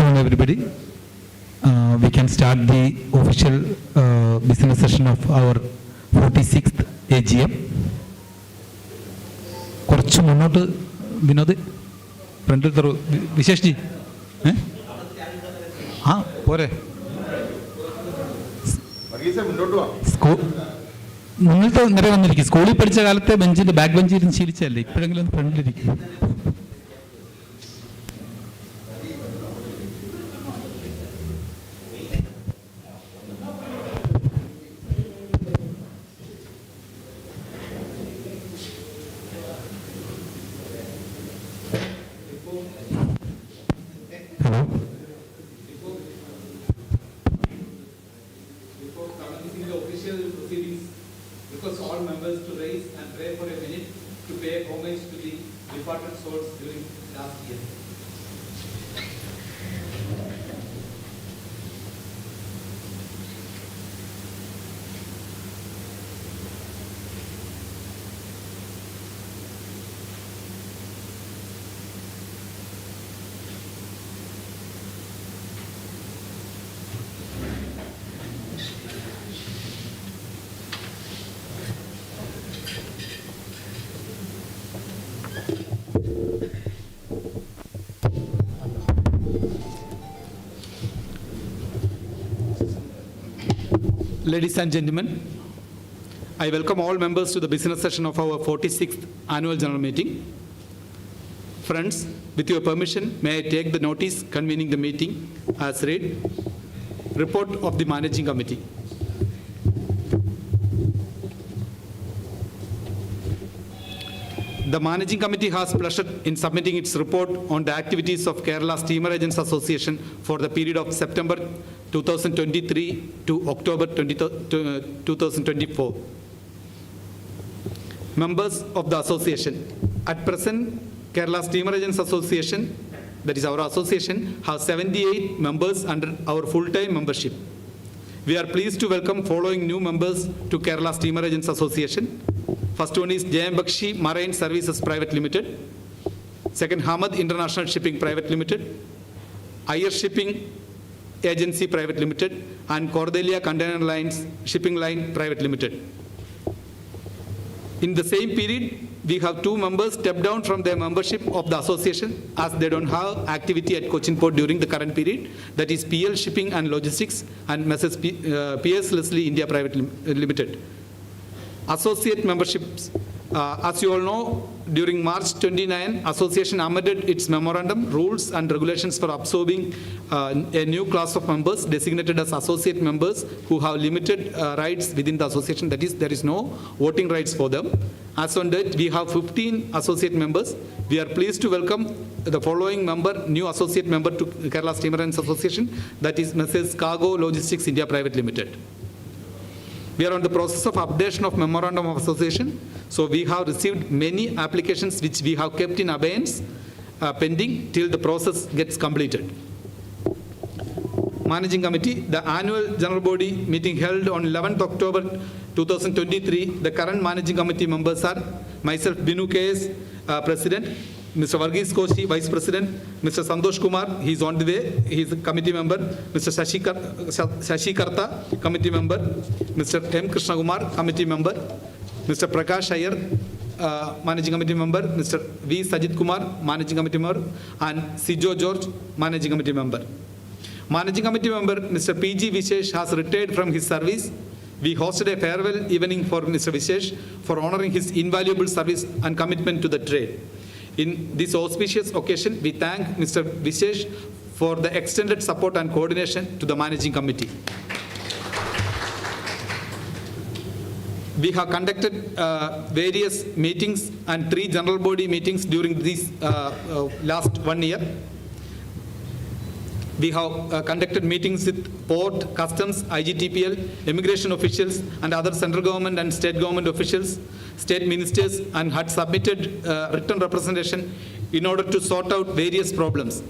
afternoon, everybody. We can start the official business session of our 46th AGM. കുറച്ച് മുന്നോട്ട് വിനോദ് ഫ്രണ്ടിൽ തരൂ വിശേഷ് G ആ പോരെ മുന്നിലത്തെ നിറയെ വന്നിരിക്കും. സ്കൂളിൽ പഠിച്ച കാലത്തെ ബെഞ്ചിന്റെ ബാക്ക് ബെഞ്ചിൽ ഇരുന്ന് ശീലിച്ചല്ലേ, ഇപ്പോഴെങ്കിലും ഒന്ന് ഫ്രണ്ടിലിരിക്കും. Request all members to rise and pray for a minute to pay homage to the departed souls during last year. Ladies and gentlemen, I welcome all members to the business session of our 46th annual general meeting. Friends, with your permission, may I take the notice convening the meeting as read. Report of the managing committee. The managing committee has pleasure in submitting its report on the activities of Kerala Steamer Agents Association for the period of September 2023 to October 2024. Members of the association. At present, Kerala Steamer Agents Association, that is our association, has 78 members under our full-time membership. We are pleased to welcome following new members to Kerala Steamer Agents Association. First one is J.M. Bakshi Marine Services Private Limited. Second, Hamad International Shipping Private Limited. Ayer Shipping Agency Private Limited. And Cordelia Container Lines Shipping Line Private Limited. In the same period, we have two members stepped down from their membership of the association as they don't have activity at Cochin Port during the current period. That is PL Shipping and Logistics and Messrs. P.S. Leslie India Private Limited. Associate memberships. As you all know, during March 29, Association amended its memorandum, rules and regulations for absorbing a new class of members designated as associate members who have limited rights within the association. That is, there is no voting rights for them. As on date, we have 15 associate members. We are pleased to welcome the following new associate member to Kerala Steamer Agents Association. That is Mrs. Cargo Logistics India Private Limited. We are on the process of updation of Memorandum of Association. So we have received many applications which we have kept in abeyance pending till the process gets completed. Managing Committee, the annual general body meeting held on 11th October 2023. The current Managing Committee members are myself, Binu KS, President, Mr. Varghese Koshi, Vice President, Mr. Santosh Kumar, he is on the way, he is a committee member, Mr. Shashi Karta, committee member, Mr. M. Krishna Kumar, committee member, Mr. Prakash Iyer, Managing Committee member, Mr. V. Sajid Kumar, Managing Committee member, and Sijo George, Managing Committee member. Managing Committee member, Mr. P.G. Vishesh has retired from his service. We hosted a farewell evening for Mr. Vishesh for honoring his invaluable service and commitment to the trade. In this auspicious occasion, we thank Mr. Vishesh for the extended support and coordination to the Managing Committee. We have conducted various meetings and 3 general body meetings during this last 1 year. We have conducted meetings with Port, Customs, IGTPL, immigration officials and other central government and state government officials, state ministers, and had submitted written representation in order to sort out various problems.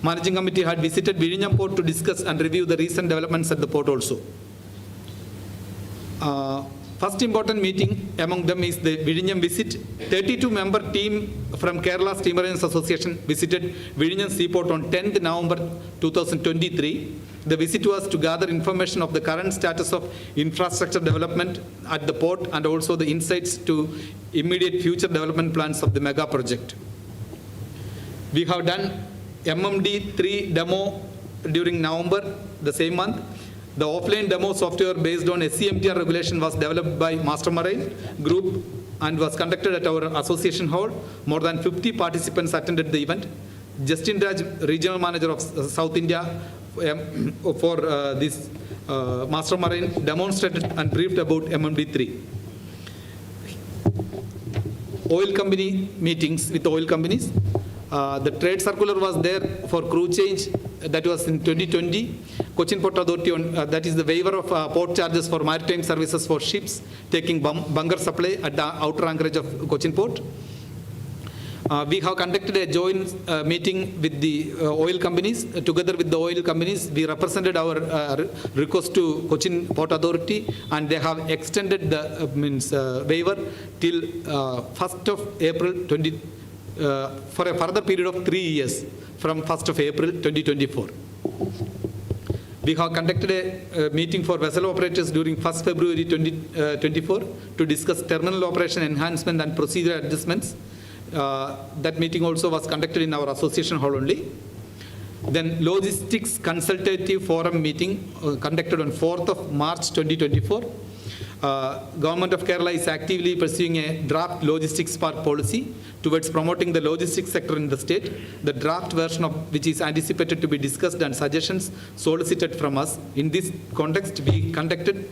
Managing Committee had visited Vizhinjam Port to discuss and review the recent developments at the port also. First important meeting among them is the Vizhinjam visit. 32-member team from Kerala Steamerines Association visited Vizhinjam Seaport on 10th November 2023. The visit was to gather information of the current status of infrastructure development at the port and also the insights to immediate future development plans of the mega project. We have done MMD3 demo during November, the same month. The offline demo software based on SCMTR regulation was developed by Mastermarine Group and was conducted at our association hall. More than 50 participants attended the event. Justin Raj, Regional Manager of South India for this Mastermarine, demonstrated and briefed about MMD3. Oil company meetings with oil companies. The trade circular was there for crew change, that was in 2020. Cochin Port Authority, that is the waiver of port charges for maritime services for ships taking bunker supply at the outer anchorage of Cochin Port. We have conducted a joint meeting with the oil companies. Together with the oil companies, we represented our request to Cochin Port Authority, and they have extended the waiver till 1st of April 20. For a further period of 3 years from 1st of April 2024. We have conducted a meeting for vessel operators during 1st February 2024 to discuss terminal operation enhancement and procedural adjustments. That meeting also was conducted in our association hall only. Then logistics consultative forum meeting conducted on 4th of March 2024. Government of Kerala is actively pursuing a draft logistics park policy towards promoting the logistics sector in the state. The draft version of which is anticipated to be discussed and suggestions solicited from us. In this context, we invited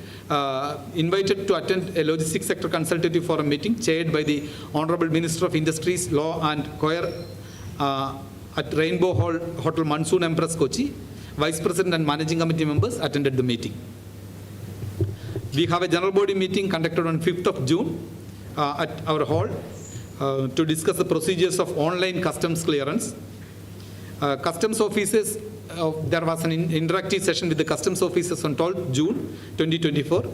to attend a logistics sector consultative forum meeting chaired by the Honorable Minister of Industries, Law and Coir at Rainbow Hall Hotel Monsoon Empress Kochi. Vice President and Managing Committee members attended the meeting. We have a general body meeting conducted on 5th of June at our hall to discuss the procedures of online customs clearance. Customs officers, there was an interactive session with the customs officers on 12th June 2024.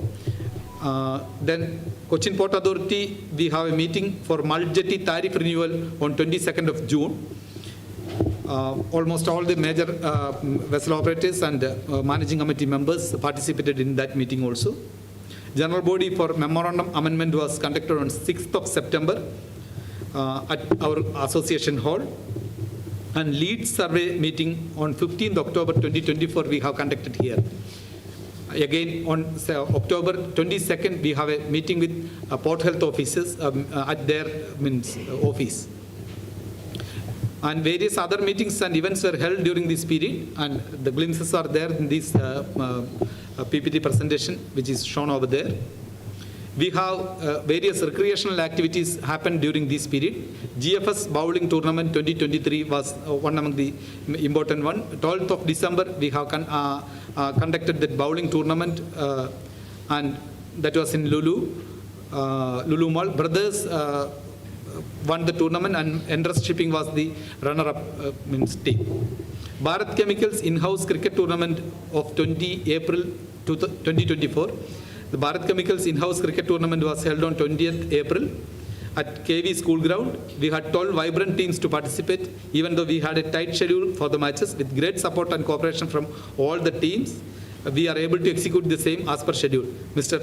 Then Cochin Port Authority, we have a meeting for multi-jetty tariff renewal on 22nd of June. Almost all the major vessel operators and managing committee members participated in that meeting also. General body for memorandum amendment was conducted on 6th of September at our association hall. And lead survey meeting on 15th October 2024 we have conducted here. Again on October 22nd we have a meeting with port health officers at their office. And various other meetings and events were held during this period, and the glimpses are there in this PPT presentation, which is shown over there. We have various recreational activities happened during this period. GFS Bowling Tournament 2023 was one among the important one. 12th of December, we have conducted that bowling tournament, and that was in Lulu Mall. Brothers won the tournament, and Endress Shipping was the runner-up team. Bharat Chemicals in-house cricket tournament of 20 April 2024. The Bharat Chemicals in-house cricket tournament was held on 20th April at KV School Ground. We had 12 vibrant teams to participate, even though we had a tight schedule for the matches. With great support and cooperation from all the teams, we are able to execute the same as per schedule. Mr.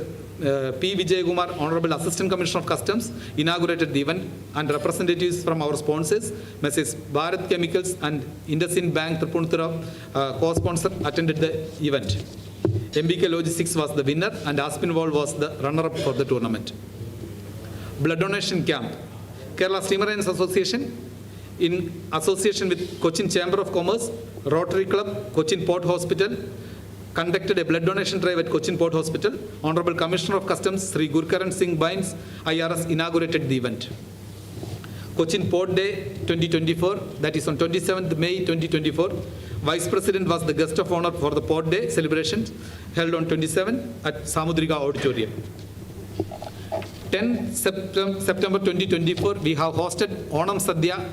P. Vijay Kumar, Honorable Assistant Commissioner of Customs, inaugurated the event, and representatives from our sponsors, Mrs. Bharat Chemicals and IndusInd Bank Tripunithura, co-sponsor, attended the event. MBK Logistics was the winner, and Aspinwall was the runner-up for the tournament. Blood donation camp. Kerala Steamerines Association, in association with Cochin Chamber of Commerce, Rotary Club, Cochin Port Hospital, conducted a blood donation drive at Cochin Port Hospital. Honorable Commissioner of Customs, Sri Gurkaran Singh Bains, IRS, inaugurated the event. Cochin Port Day 2024, that is on 27th May 2024. Vice President was the guest of honor for the Port Day celebrations held on 27 at Samudriga Auditorium. 10 September 2024, we have hosted Onam Sadhya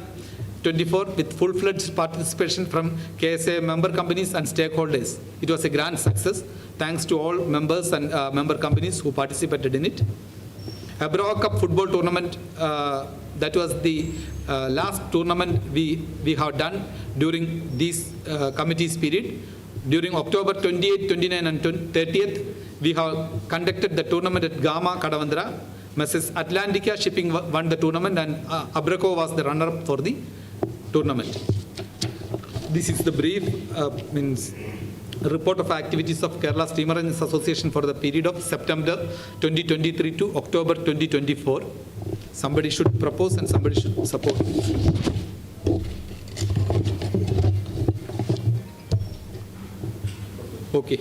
24 with full-fledged participation from KSAA member companies and stakeholders. It was a grand success. Thanks to all members and member companies who participated in it. Abrawa Cup football tournament, that was the last tournament we have done during this committee's period. During October 28, 29 and 30th, we have conducted the tournament at Gama, Kadavandra. Mrs. Atlantica Shipping won the tournament and Abraco was the runner-up for the tournament. This is the brief report of activities of Kerala Steamerines Association for the period of September 2023 to October 2024. Somebody should propose and somebody should support. Okay.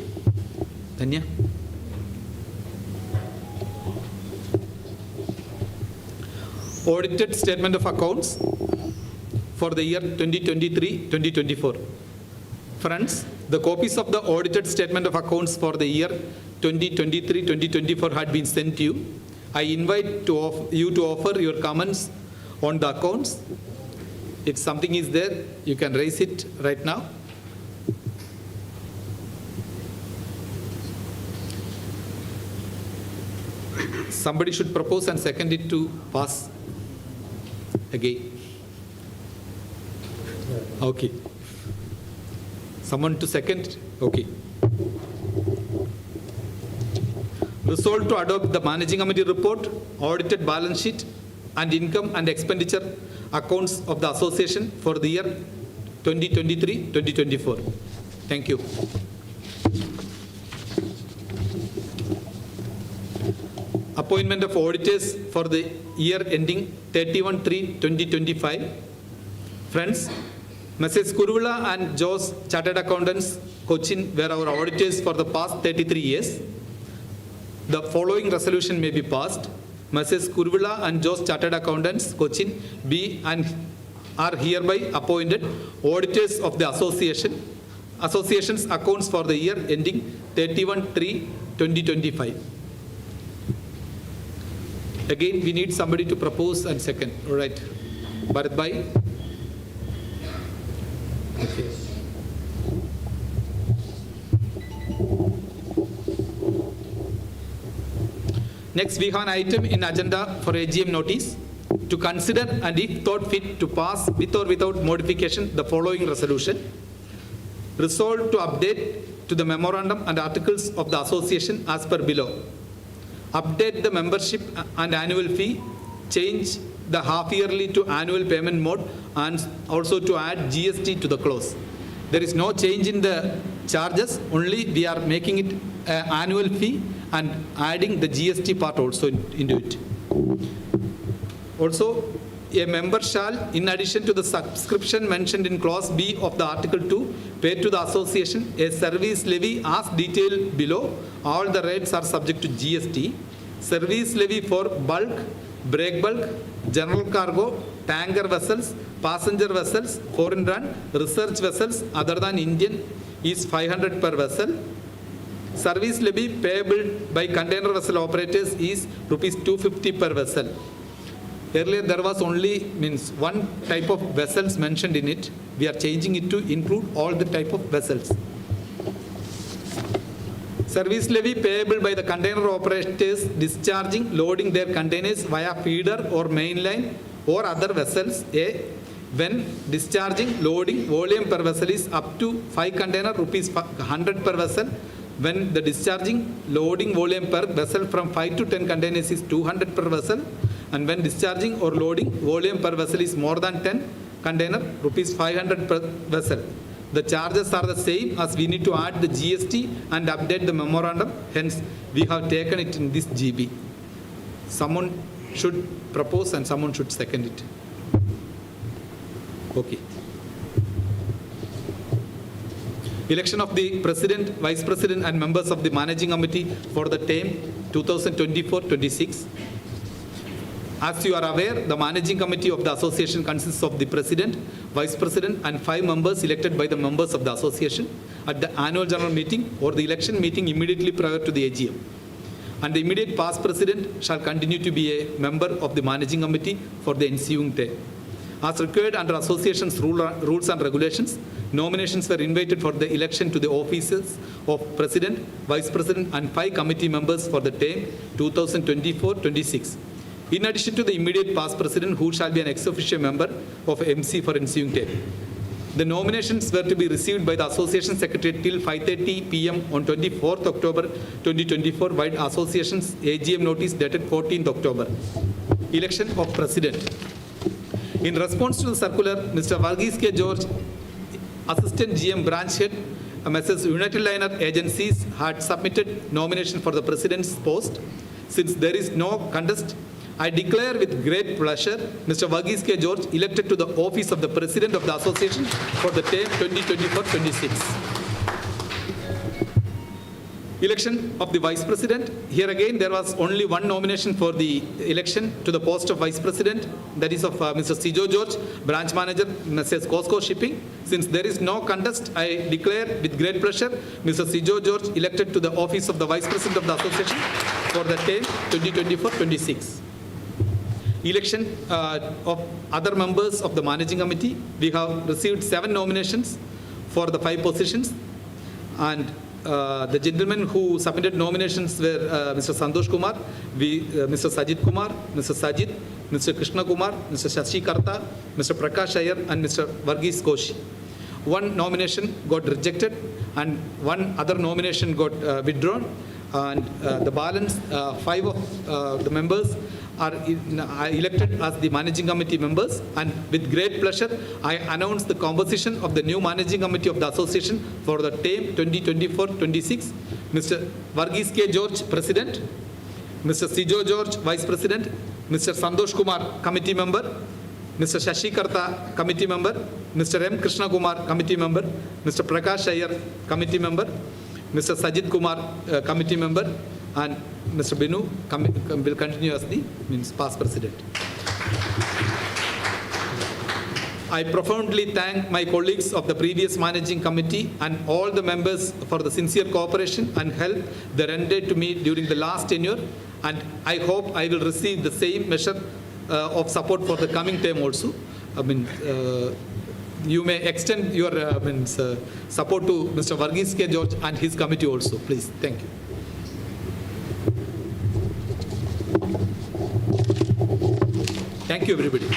Tanya? Audited statement of accounts for the year 2023-2024. Friends, the copies of the audited statement of accounts for the year 2023-2024 had been sent to you. I invite you to offer your comments on the accounts. If something is there, you can raise it right now. Somebody should propose and second it to pass again. Okay. Someone to second? Okay. Resolved to adopt the Managing Committee report, audited balance sheet, and income and expenditure accounts of the association for the year 2023-2024. Thank you. Appointment of auditors for the year ending 31/3/2025. Friends, Messrs. Kurula and Joss Chartered Accountants, Cochin, were our auditors for the past 33 years. The following resolution may be passed. Messrs. Kurula and Joss Chartered Accountants, Cochin, be and are hereby appointed auditors of the association's accounts for the year ending 31/3/2025. Again, we need somebody to propose and second. All right. Bharat Bhai. Okay. Next, we have an item in agenda for AGM notice to consider and if thought fit to pass with or without modification the following resolution. Resolved to update to the memorandum and articles of the association as per below. Update the membership and annual fee, change the half-yearly to annual payment mode, and also to add GST to the clause. There is no change in the charges, only we are making it an annual fee and adding the GST part also into it. Also, a member shall, in addition to the subscription mentioned in clause B of the Article 2, pay to the association a service levy as detailed below. All the rates are subject to GST. Service levy for bulk, break bulk, general cargo, tanker vessels, passenger vessels, foreign run, research vessels other than Indian is 500 per vessel. Service levy payable by container vessel operators is rupees 250 per vessel. Earlier there was only one type of vessels mentioned in it. We are changing it to include all the type of vessels. Service levy payable by the container operators discharging, loading their containers via feeder or mainline or other vessels. When discharging, loading, volume per vessel is up to 5 container, rupees 100 per vessel. When the discharging, loading volume per vessel from 5 to 10 containers is 200 per vessel. And when discharging or loading volume per vessel is more than 10 container, rupees 500 per vessel. The charges are the same as we need to add the GST and update the memorandum. Hence, we have taken it in this GB. Someone should propose and someone should second it. Okay. Election of the President, Vice President and members of the Managing Committee for the term 2024-26. As you are aware, the Managing Committee of the Association consists of the President, Vice President and 5 members elected by the members of the Association at the annual general meeting or the election meeting immediately prior to the AGM. And the immediate past President shall continue to be a member of the Managing Committee for the ensuing term. As required under association's rules and regulations, nominations were invited for the election to the offices of President, Vice President and 5 committee members for the term 2024-26. In addition to the immediate past President, who shall be an ex officio member of MC for ensuing term. The nominations were to be received by the Association Secretary till 5:30 p.m. on 24th October 2024 by the Association's AGM notice dated 14th October. Election of President. In response to the circular, Mr. Varghese K. George, Assistant GM Branch Head, Messrs. United Liner Agencies had submitted nomination for the President's post. Since there is no contest, I declare with great pleasure Mr. Varghese K. George elected to the office of the President of the Association for the term 2024-26. Election of the Vice President. Here again, there was only one nomination for the election to the post of Vice President, that is of Mr. Sijo George, Branch Manager, Mrs. Cosco Shipping. Since there is no contest, I declare with great pleasure Mr. Sijo George elected to the office of the Vice President of the Association for the term 2024-26. Election of other members of the Managing Committee. We have received 7 nominations for the 5 positions, and the gentlemen who submitted nominations were Mr. Santosh Kumar, Mr. Sajid Kumar, Mr. Sajid, Mr. Krishna Kumar, Mr. Shashi Karta, Mr. Prakash Iyer, and Mr. Varghese Koshi. One nomination got rejected, and one other nomination got withdrawn, and the balance 5 of the members are elected as the Managing Committee members, and with great pleasure I announce the composition of the new Managing Committee of the Association for the term 2024-26. Mr. Varghese K. George, President, Mr. Sijo George, Vice President, Mr. Santosh Kumar, Committee Member, Mr. Shashi Karta, Committee Member, Mr. M. Krishna Kumar, Committee Member, Mr. Prakash Iyer, Committee Member, Mr. Sajid Kumar, Committee Member, and Mr. Binu will continue as the past President. I profoundly thank my colleagues of the previous Managing Committee and all the members for the sincere cooperation and help they rendered to me during the last tenure, and I hope I will receive the same measure of support for the coming term also. You may extend your support to Mr. Varghese K. George and his committee also, please. Thank you. Thank you, everybody.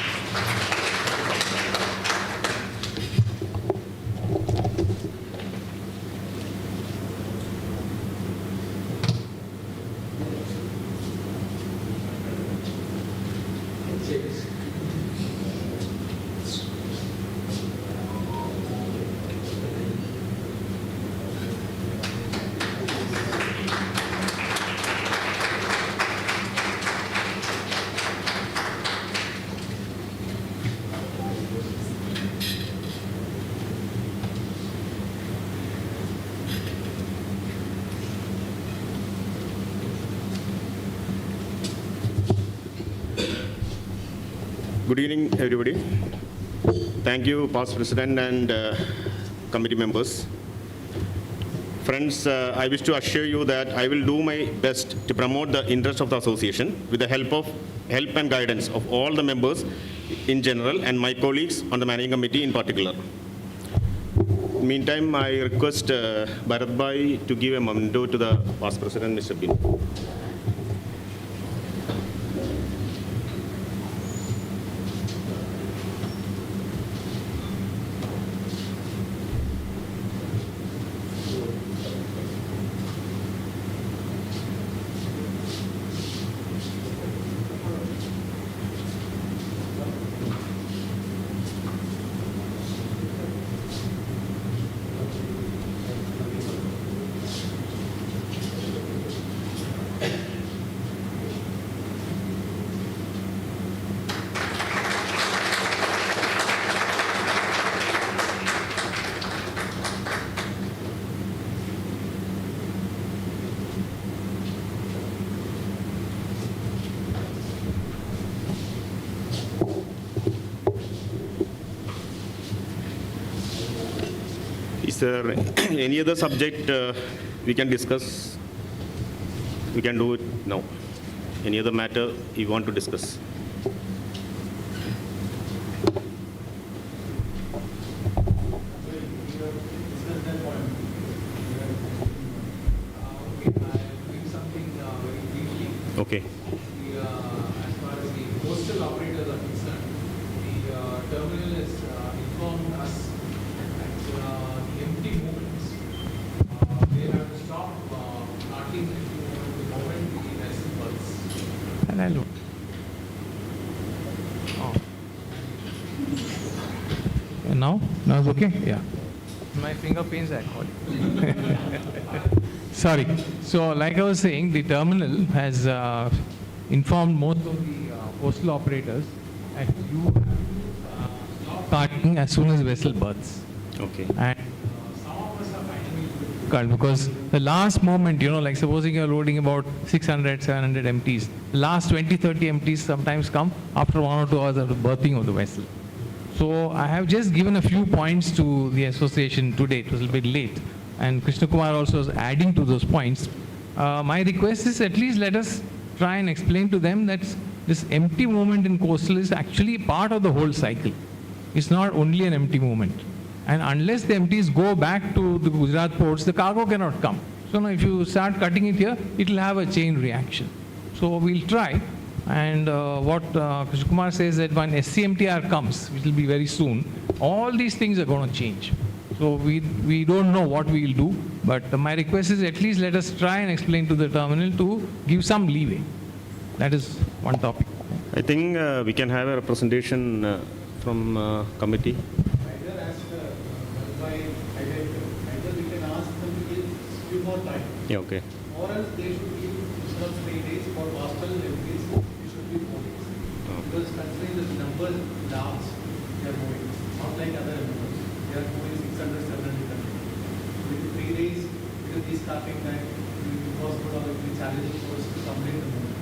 Good evening, everybody. Thank you, past President and committee members. Friends, I wish to assure you that I will do my best to promote the interest of the association with the help and guidance of all the members in general and my colleagues on the managing committee in particular. Meantime, I request Bharat Bhai to give a memento to the past President, Mr. Bin. Is there any other subject we can discuss? We can do it now. Any other matter you want to discuss? Okay. As far as the postal operators are concerned, the terminal has informed us that the empty movements, they have to stop starting the moment the vessel berths. And I'll. Oh. And now? Now it's okay? Yeah. My finger pains actually. Sorry. So, like I was saying, the terminal has informed most of the postal operators that you have to stop carting as soon as vessel berths. Okay. And some of us are finding it difficult because the last moment, like supposing you're loading about 600, 700 empties, the last 20, 30 empties sometimes come after 1 or 2 hours of the berthing of the vessel. So I have just given a few points to the association today. It was a little bit late. And Krishna Kumar also is adding to those points. My request is at least let us try and explain to them that this empty movement in coastal is actually part of the whole cycle. It's not only an empty movement. And unless the empties go back to the Gujarat ports, the cargo cannot come. So now if you start cutting it here, it will have a chain reaction. So we'll try. And what Krishna Kumar says that when SCMTR comes, which will be very soon, all these things are going to change. So we don't know what we will do, but my request is at least let us try and explain to the terminal to give some leeway. That is one topic. I think we can have a representation from committee. Either as by either we can ask them to give few more time, Yeah, okay. or else they should give instead of 3 days for postal empties, it should be 4 days. Because considering the number large, they are moving, not like other numbers. They are moving 600, 700. With 3 days, because these starting time, it will be possible or it will be challenging for us to complete the movement.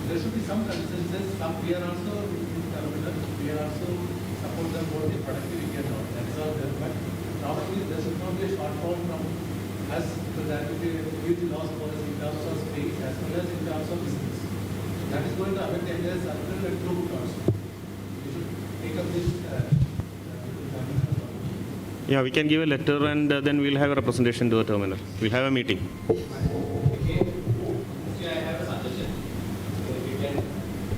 There should be some consensus. We are also in terminal. We are also support them for the productivity and all. That is all there. But probably there should not be a shortfall from us, because that will be a huge loss for us in terms of space as well as in terms of business. That is going to affect the entire circle and throughput also. We should take up this. Yeah, we can give a letter and then we'll have a representation to the terminal. We'll have a meeting.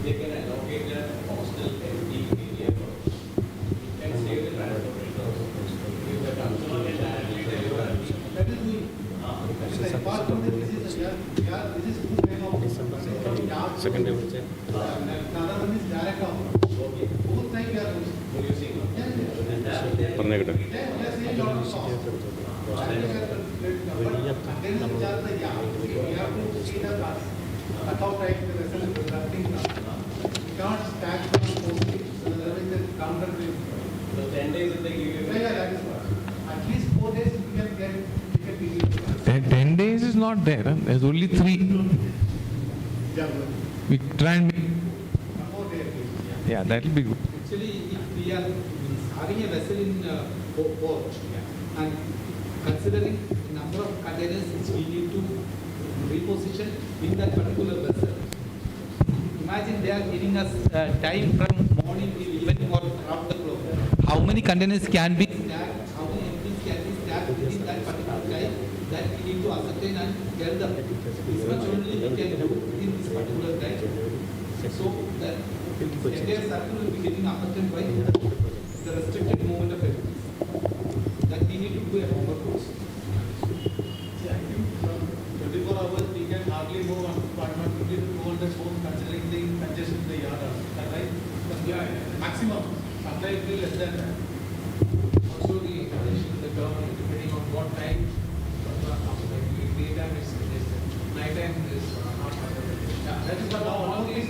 They can allocate a postal empty area for it. Can save the transportation. If the customer can directly deliver. That is doing. Apart from this is two kind of Second day, would say. another one is direct offer. Okay. Both type we are Producing. And that will then Pernegata. we are saying lot of cost. And then the charge the we have to see the cost. Account type the vessel is conducting. We cannot stack from posting. So there is a counter will. So 10 days if they give you. Yeah, that is what. At least 4 days we can get. 10 days is not there. There's only 3. We try and make. 4 days. Yeah, that will be good. Actually, if we are having a vessel in port and considering the number of containers which we need to reposition in that particular vessel, imagine they are giving us time from morning till evening or around the clock. How many containers can be stacked? How many empties can be stacked within that particular time? That we need to ascertain and tell them. This much only we can do within this particular time. So that entire circle will be getting affected by the restricted movement of empties. That we need to do a homework course. See, I think from 24 hours we can hardly move on, but not quickly to move on the phone considering the congestion in the yard. Right? Yeah, maximum. Sometimes it will be less than that. Also the condition of the terminal, depending on what time, daytime is congested, nighttime is not congested. Yeah, that is what all these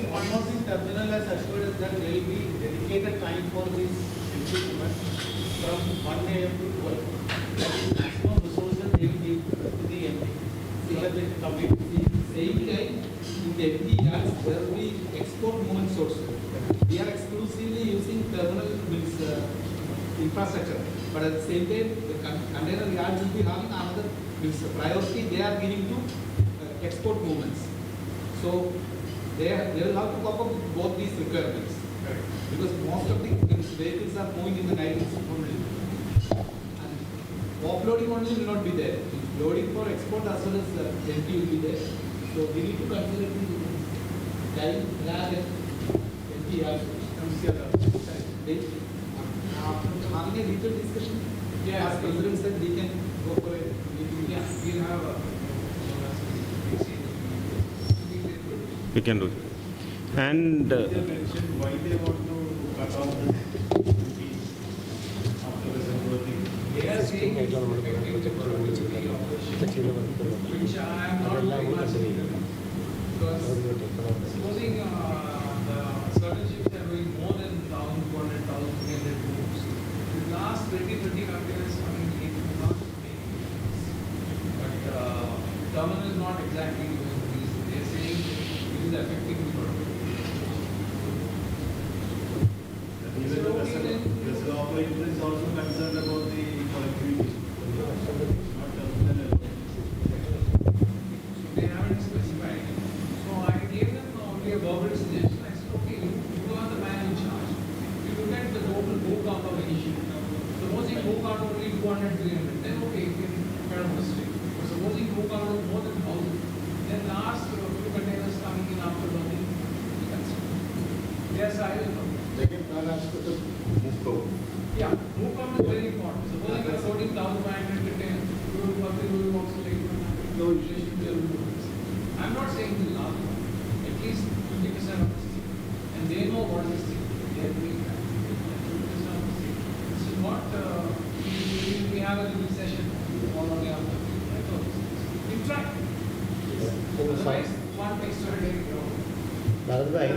terminal has assured us that there will be dedicated time for this improvement from 1 a.m. to 12. That is maximum resources they will give to the empty. So that they complete. Same time, in the empty yards, there will be export movements also. We are exclusively using terminal means infrastructure, but at the same time, the container yards will be having another means priority. They are giving to export movements. So they will have to cope up with both these requirements. Because most of the vehicles are moving in the night only. And offloading only will not be there. Loading for export as well as empty will be there. So we need to consider these things. Having a detailed discussion, as President said, we can go for it. We have We can do it. And They mentioned why they want to cut off the fees after the Saturday. They are saying it's affecting the productivity of the ship, which I am not very much in. Because supposing the certain ships are doing more than 1,200, 1,300 moves, the last 20, 30 containers coming in will not make sense. But terminal is not exactly doing this. They are saying it is affecting the productivity. Even the vessel operator is also concerned about the connectivity. Not terminal alone. So they haven't specified. So I gave them only a verbal suggestion. I said, okay, you are the man in charge. You look at the total book count of the issue. Supposing book count only 200, 300, then okay, you can kind of mistake. But supposing book count of more than 1,000, then last few containers coming in after loading, you can see. They are silent. Yeah, book count is very important. Supposing you are loading 1,500 containers, you will also take no relation to your rules. I'm not saying the last one, at least 50% of the state. And they know what is the state. They are doing that. 50% of the state. This is what we have a little session all on the other. In fact, otherwise, one extra day. That's why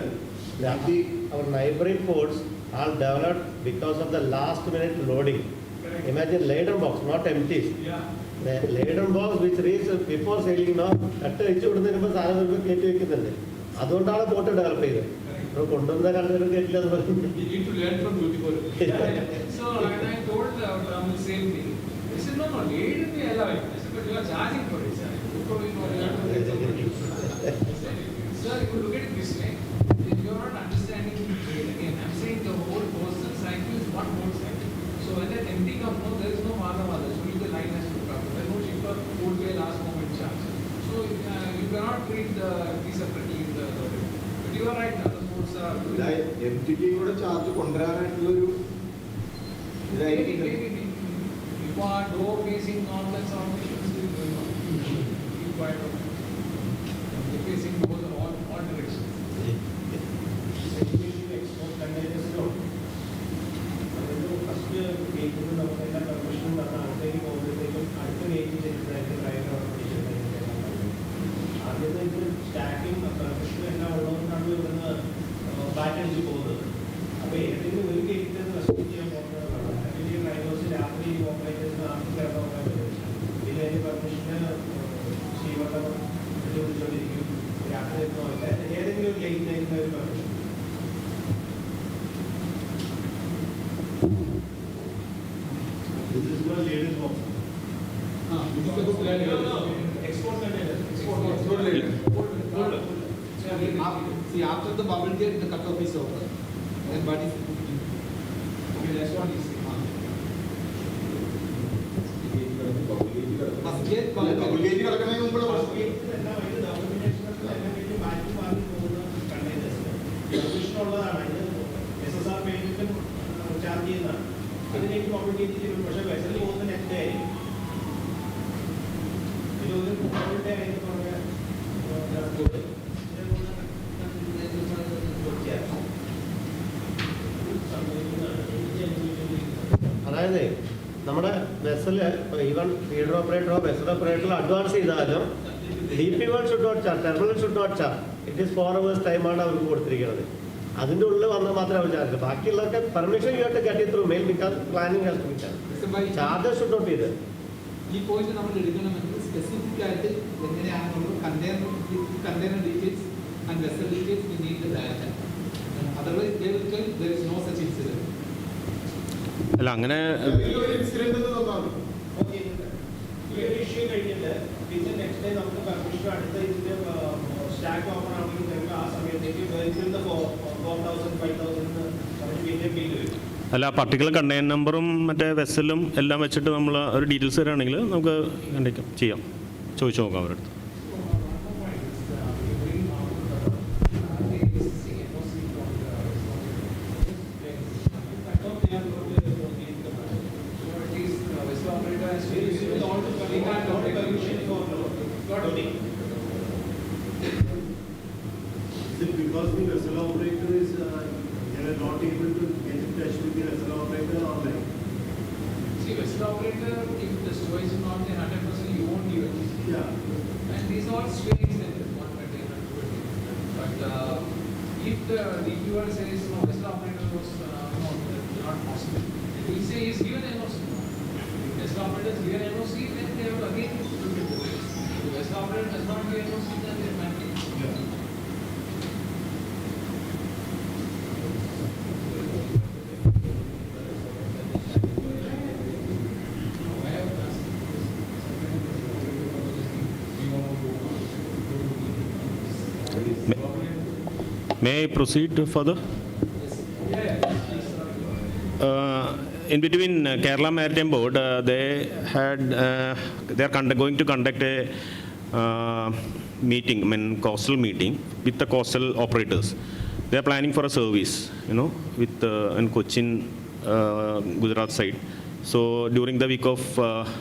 our neighboring ports are developed because of the last minute loading. Correct. Imagine laden box, not empties. Yeah. The laden box which reaches before sailing now, at the issue the സാധനം കയറ്റി വെക്കുന്നുണ്ട്. അതുകൊണ്ടാണ് boat develop ചെയ്തത്. ഇപ്പോൾ കൊണ്ടുവന്ന container കയറ്റില്ല എന്ന് പറയുന്നത്. You need to learn from beautiful. So when I told the same thing, they said, no, laden we allow it. I said, but you are charging for it, sir. Sir, if you look at it this way, you are not understanding the trade. Again, I'm saying the whole coastal cycle is one whole cycle. So when that empty comes, no, there is no mother. Only the line has to come. There is no shipper who will pay last moment charge. So you cannot treat the empty separately in the loaded. But you are right, other ports are doing MTT കൂടെ charge കൊണ്ടുവരാനായിട്ടുള്ളൊരു maybe. You are door facing complex operations still going on. You quite okay. The facing goes in all directions. Export containers don't. First കേൾക്കുന്നത് നമുക്കെല്ലാം permission പറഞ്ഞ ആൾക്കാർക്ക് പോകുമ്പോഴത്തേക്കും അടുത്ത gate ചെയ്തിട്ടായിട്ട് driver operation ആദ്യത്തെ ഇത് stacking permission എല്ലാം ഉള്ളതുകൊണ്ടാണ് ഇവിടുന്ന് ബാറ്റടിച്ച് പോകുന്നത്. അപ്പോൾ ഏതെങ്കിലും ഒരു ഗേറ്റിൽ നിന്ന് റെസ്പോണ്ട് ചെയ്യാൻ പോകുന്നതാണ്. അല്ലെങ്കിൽ ഡ്രൈവേഴ്സ് രാത്രി ഓപ്പറേറ്റേഴ്സ് നാട്ടിൽ കിടന്ന് നോക്കാൻ പറ്റും. ഇതിൽ അതിന് പെർമിഷന് ശ്രീവട്ടം വിളിച്ചുകൊണ്ടിരിക്കും. രാത്രി എത്തുന്നില്ല ഏതെങ്കിലും ഒരു ഗേറ്റിനായിരിക്കും ഒരു permission. This is not ladies box. Export containers. Export ladies. See, after the bubble gate, the cutoff is over. Then what is Okay, that's what he said. first gate, double gate കിടക്കുന്നതിന് മുമ്പുള്ള first ഗേറ്റിൽ എല്ലാം അതിന് ഡോക്യുമെന്റേഷനൊക്കെ എല്ലാം വേണ്ടി മാറ്റി മാറി പോകുന്ന കണ്ടെയ്നേഴ്സ് പെർമിഷൻ ഉള്ളതാണ്. അതിന് SSR പേയ്മെന്റും ചാർജ് ചെയ്യുന്നതാണ്. അതിലേക്ക് കോമ്പറ്റേറ്റ് ചെയ്യും. പക്ഷേ വെസൽ പോകുന്ന നെറ്റ് ആയിരിക്കും. ഇതൊരു ഡേ ആയിട്ട് പുറമെ അതായത് നമ്മുടെ വെസല് ഈവൻ ഫീൽഡ് ഓപ്പറേറ്ററോ വെസൽ ഓപ്പറേറ്ററോ അഡ്വാൻസ് ചെയ്താലും DP1 should not charge, terminal should not charge. It is 4 hours ടൈമാണ് അവർക്ക് കൊടുത്തിരിക്കുന്നത്. അതിൻ്റെ ഉള്ളിൽ വന്നാൽ മാത്രമേ അവർ ചാർജ്. ബാക്കിയുള്ളതൊക്കെ permission you have to get it through mail because planning has to be done. Charges should not be there. ഈ പോയിന്റ് നമ്മൾ എടുക്കണമെങ്കിൽ സ്പെസിഫിക് ആയിട്ട് എങ്ങനെയാണെന്നുള്ളത് container details and vessel details we need the data. Otherwise they will tell there is no such incident. അല്ല അങ്ങനെ ഒരു incident എന്ന് തന്നാൽ ഓക്കെ ഈ ഒരു ഇഷ്യൂ കഴിഞ്ഞിട്ട് പിന്നെ നെക്സ്റ്റ് ഡേ നമുക്ക് പെർമിഷൻ അടുത്ത ഇതിന്റെ സ്റ്റാക്ക് ഓപ്പൺ ആണെങ്കിൽ ആ സമയത്തേക്ക് 4,000 5,000 നമുക്ക് പിന്നെ ബില്ല് വരും. അല്ല പർട്ടിക്കുലർ കണ്ടെയ്നർ നമ്പറും മറ്റേ വെസലും എല്ലാം വെച്ചിട്ട് നമ്മൾ ഒരു ഡീറ്റെയിൽസ് തരാണെങ്കിൽ നമുക്ക് കണ്ടിക്കാം ചോദിച്ചു നോക്കാം അവരുടെ അടുത്ത്. They the vessel operator is, they are not able to get in touch with the vessel operator online. See, vessel operator, if the storage is not there 100%, you won't give it. Yeah. And these are very expensive, 1 container, 2 container. But if the reviewer says, no, vessel operator was not possible, we say he's given NOC. If vessel operator is given NOC, then they have to again look at the rates. If the vessel operator does not give NOC, then they might be. May I proceed further? In between Kerala Maritime Board, they are going to conduct a meeting, coastal meeting with the coastal operators. They are planning for a service, with in Cochin, Gujarat side. So during the week of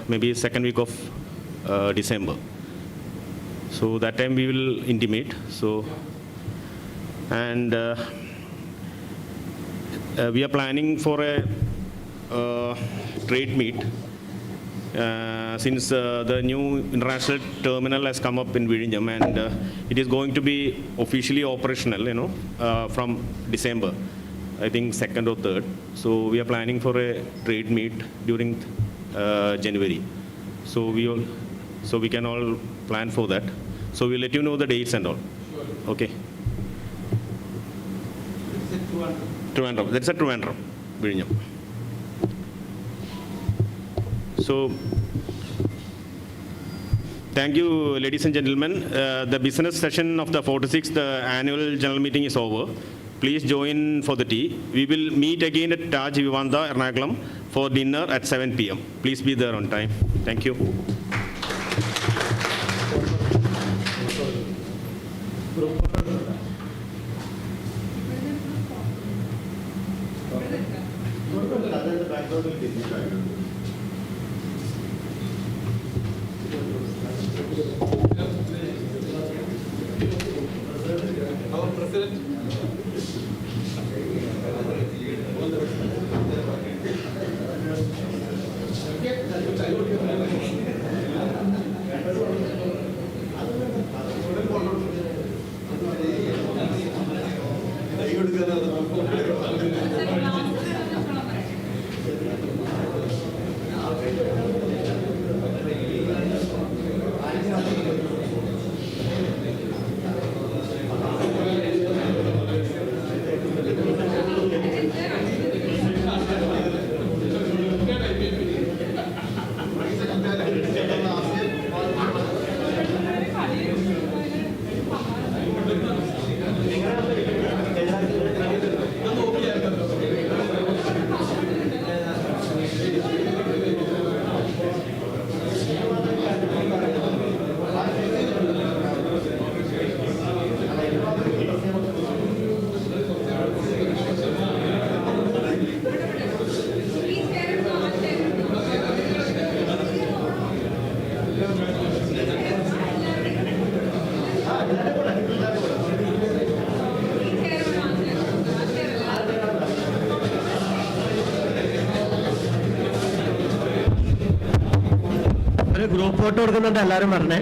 maybe second week of December. So that time we will intimate. So. And we are planning for a trade meet since the new international terminal has come up in Vizhinjam, and it is going to be officially operational, from December, I think 2nd or 3rd. So we are planning for a trade meet during January. So we can all plan for that. So we'll let you know the dates and all. Okay. Trivandrum. That's a Trivandrum, Vizhinjam. So, thank you, ladies and gentlemen. The business session of the 46th annual general meeting is over. Please join for the tea. We will meet again at Taj Vivanta, Ernakulam for dinner at 7 p.m. Please be there on time. Thank you. Our president. Group photo കൊടുക്കുന്നുണ്ട്, എല്ലാവരും പറഞ്ഞേ.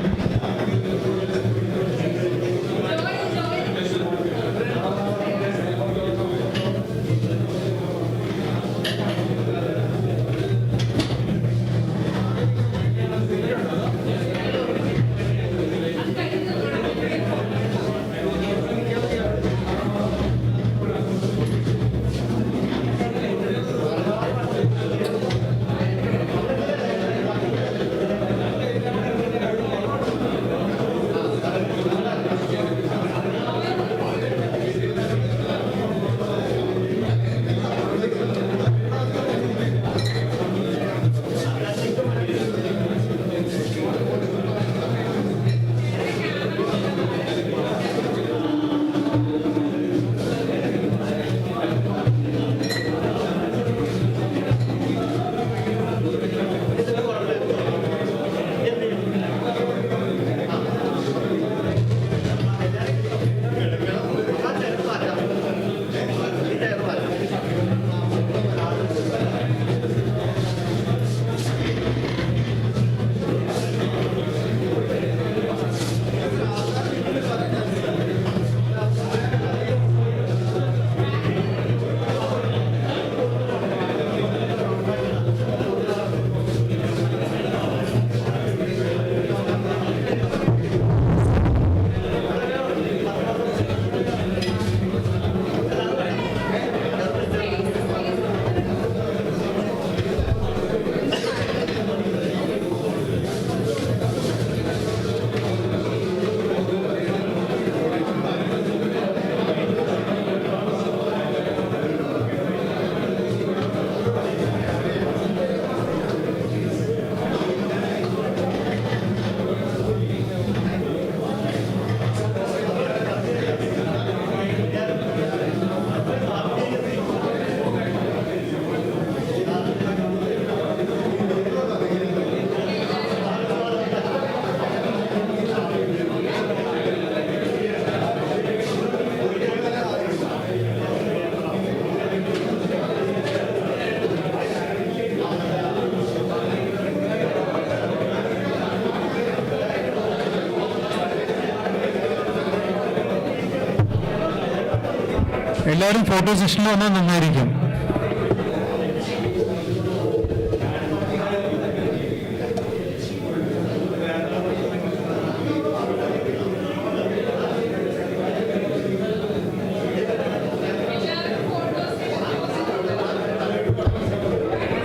എല്ലാവരും photo സെഷനിൽ വന്നാൽ നന്നായിരിക്കും.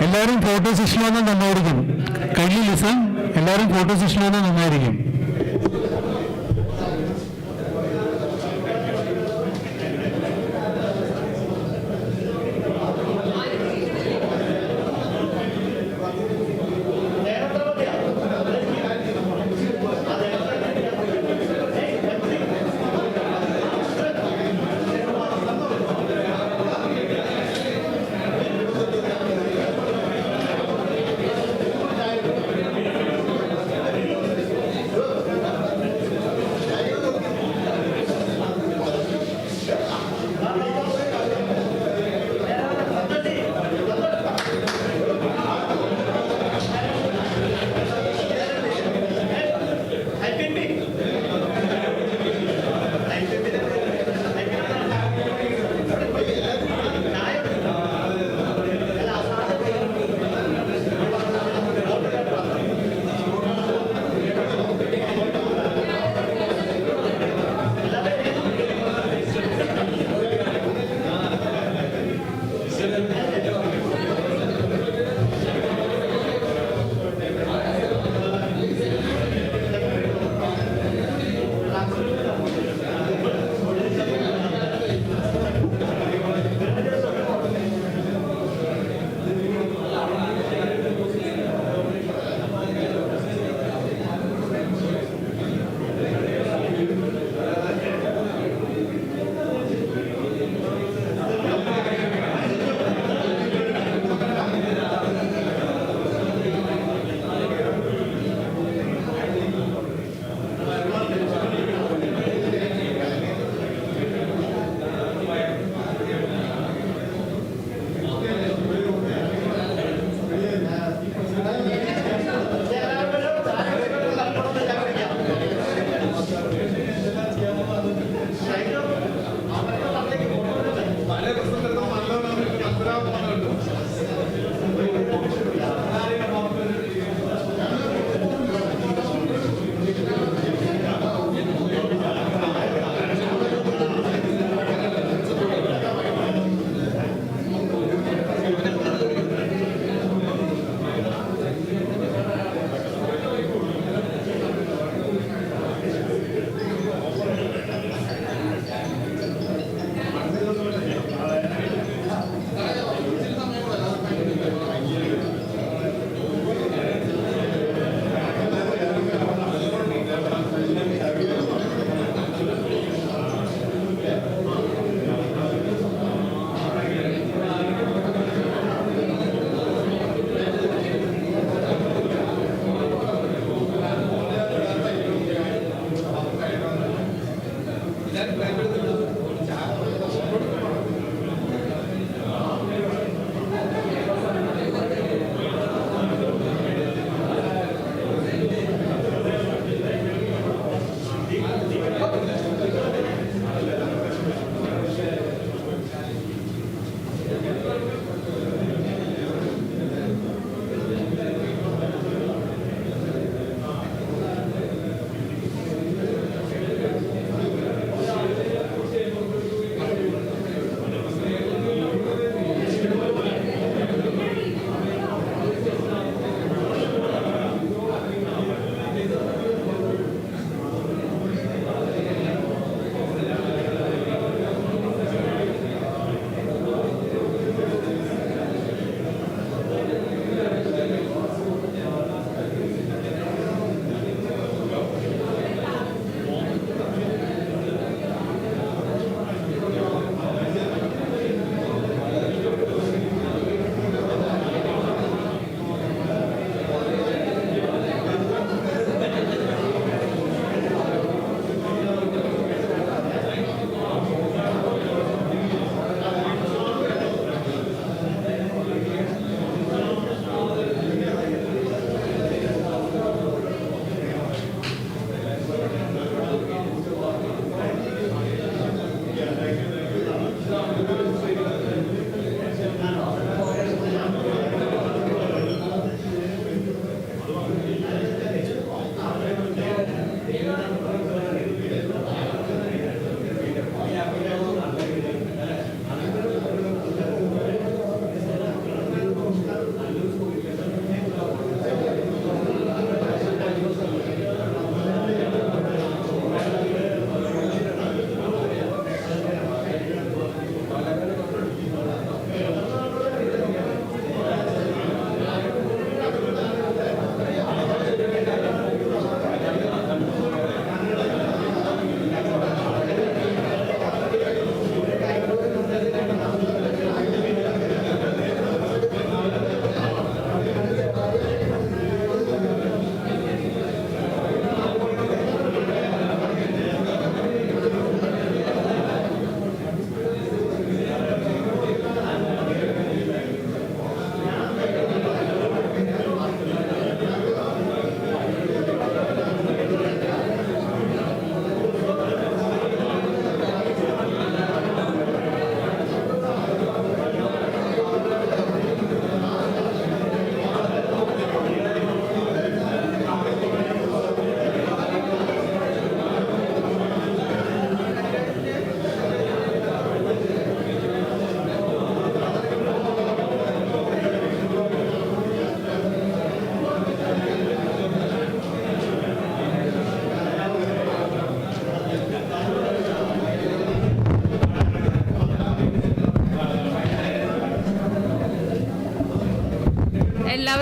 എല്ലാവരും photo സെഷനിൽ വന്നാൽ നന്നായിരിക്കും. കൈലി ലിസൺ, എല്ലാവരും ഫോട്ടോ സെഷനിൽ വന്നാൽ നന്നായിരിക്കും. Hello.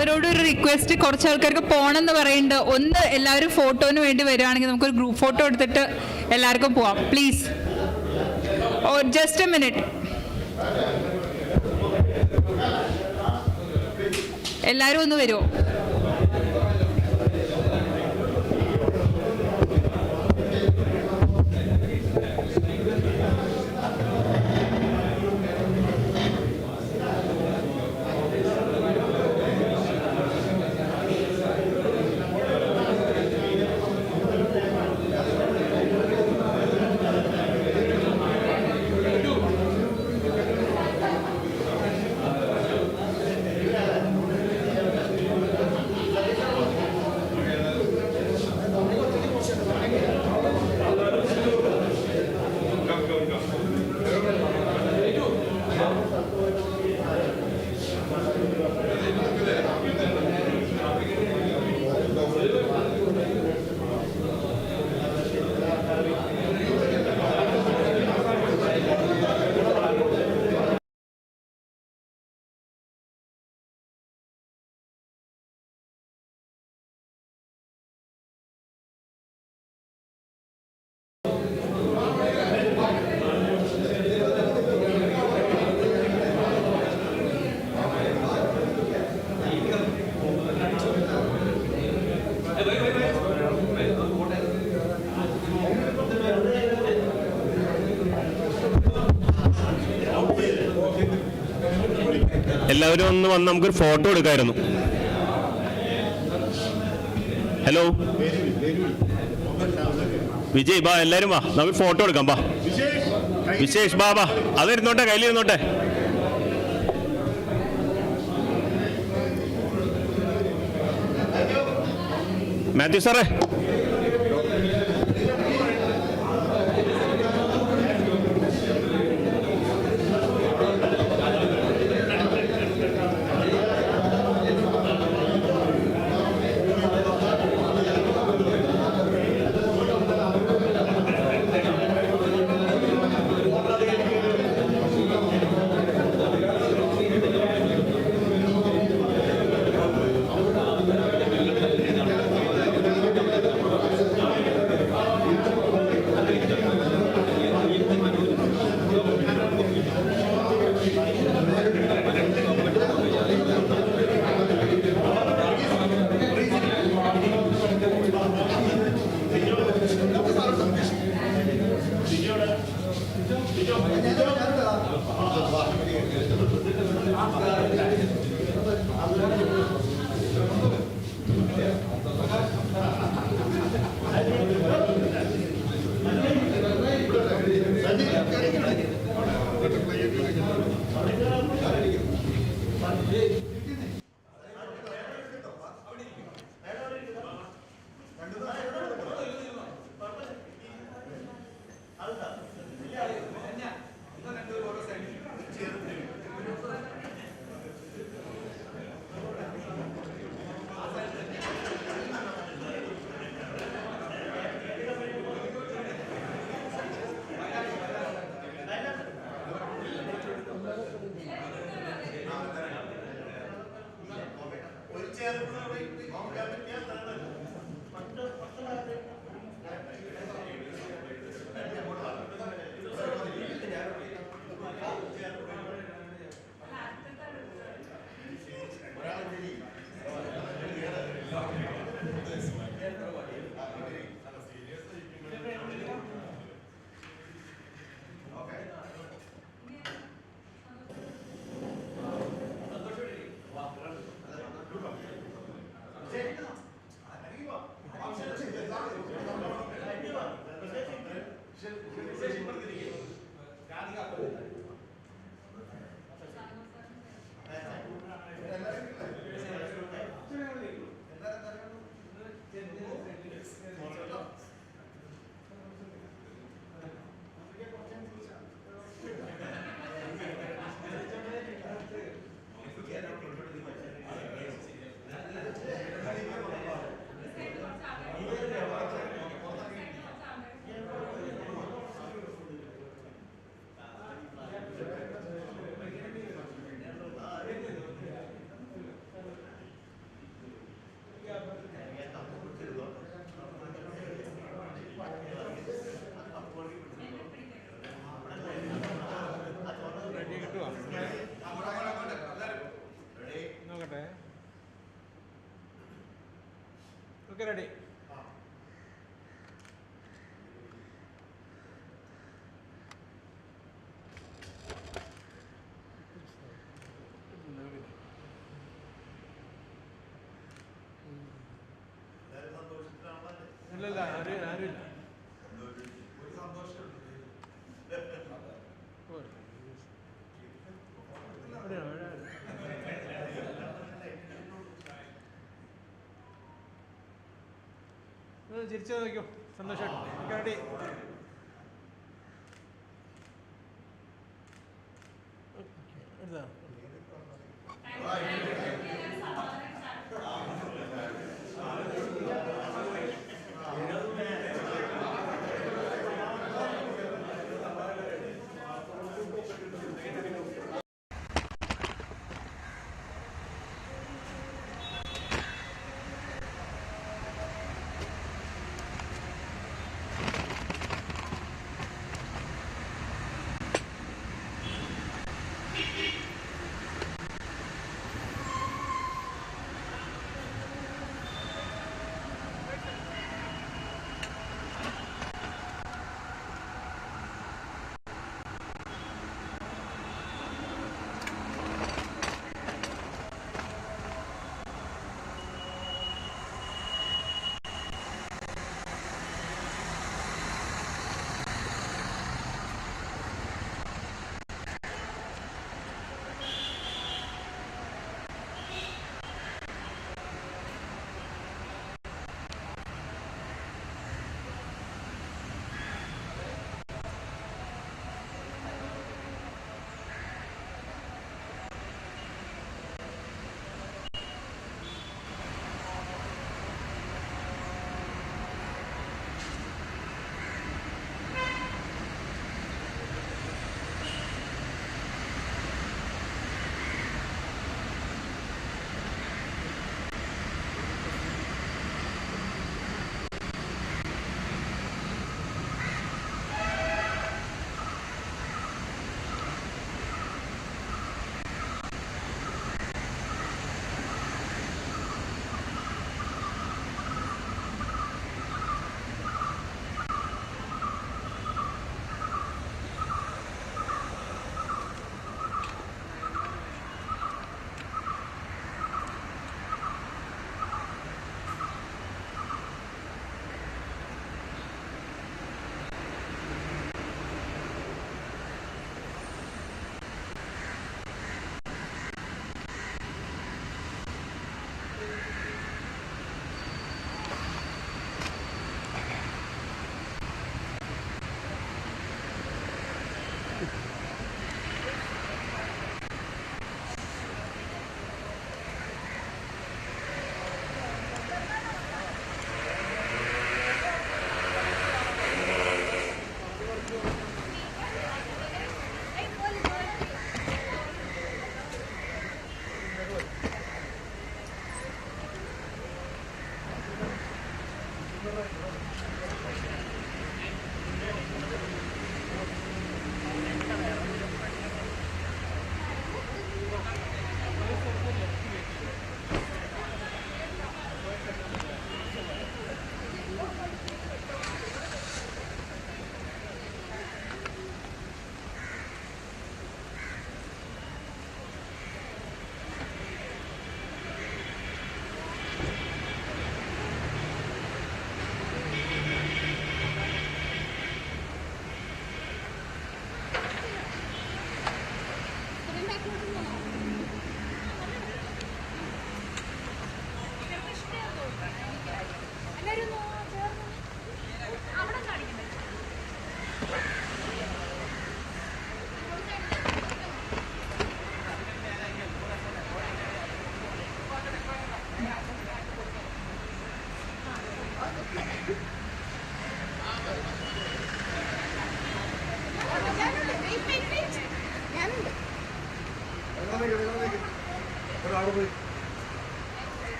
എല്ലാവരോടും ഒരു റിക്വസ്റ്റ്, കുറച്ച് ആൾക്കാർക്ക് പോകണമെന്ന് പറയുന്നുണ്ട്. ഒന്ന് എല്ലാവരും ഫോട്ടോന് വേണ്ടി വരുവാണെങ്കിൽ നമുക്കൊരു ഗ്രൂപ്പ് ഫോട്ടോ എടുത്തിട്ട് എല്ലാവർക്കും പോവാം please. Oh just a minute, എല്ലാവരും ഒന്ന് വരുമോ? എല്ലാവരും ഒന്ന് വന്ന് നമുക്കൊരു ഫോട്ടോ എടുക്കാമായിരുന്നു. ഹലോ വിജയ്, ബാ എല്ലാവരും വാ, നമുക്ക് ഫോട്ടോ എടുക്കാം. ബാ വിശേഷ്, ബാ ബാ, അതിരുന്നോട്ടെ, കയ്യിലിരുന്നോട്ടെ. മാത്യു സാറേ, Okay, ready? ഇല്ലല്ല ആരുമില്ല ചിരിച്ചു നോക്കൂ സന്തോഷം റെഡി എടുത്താ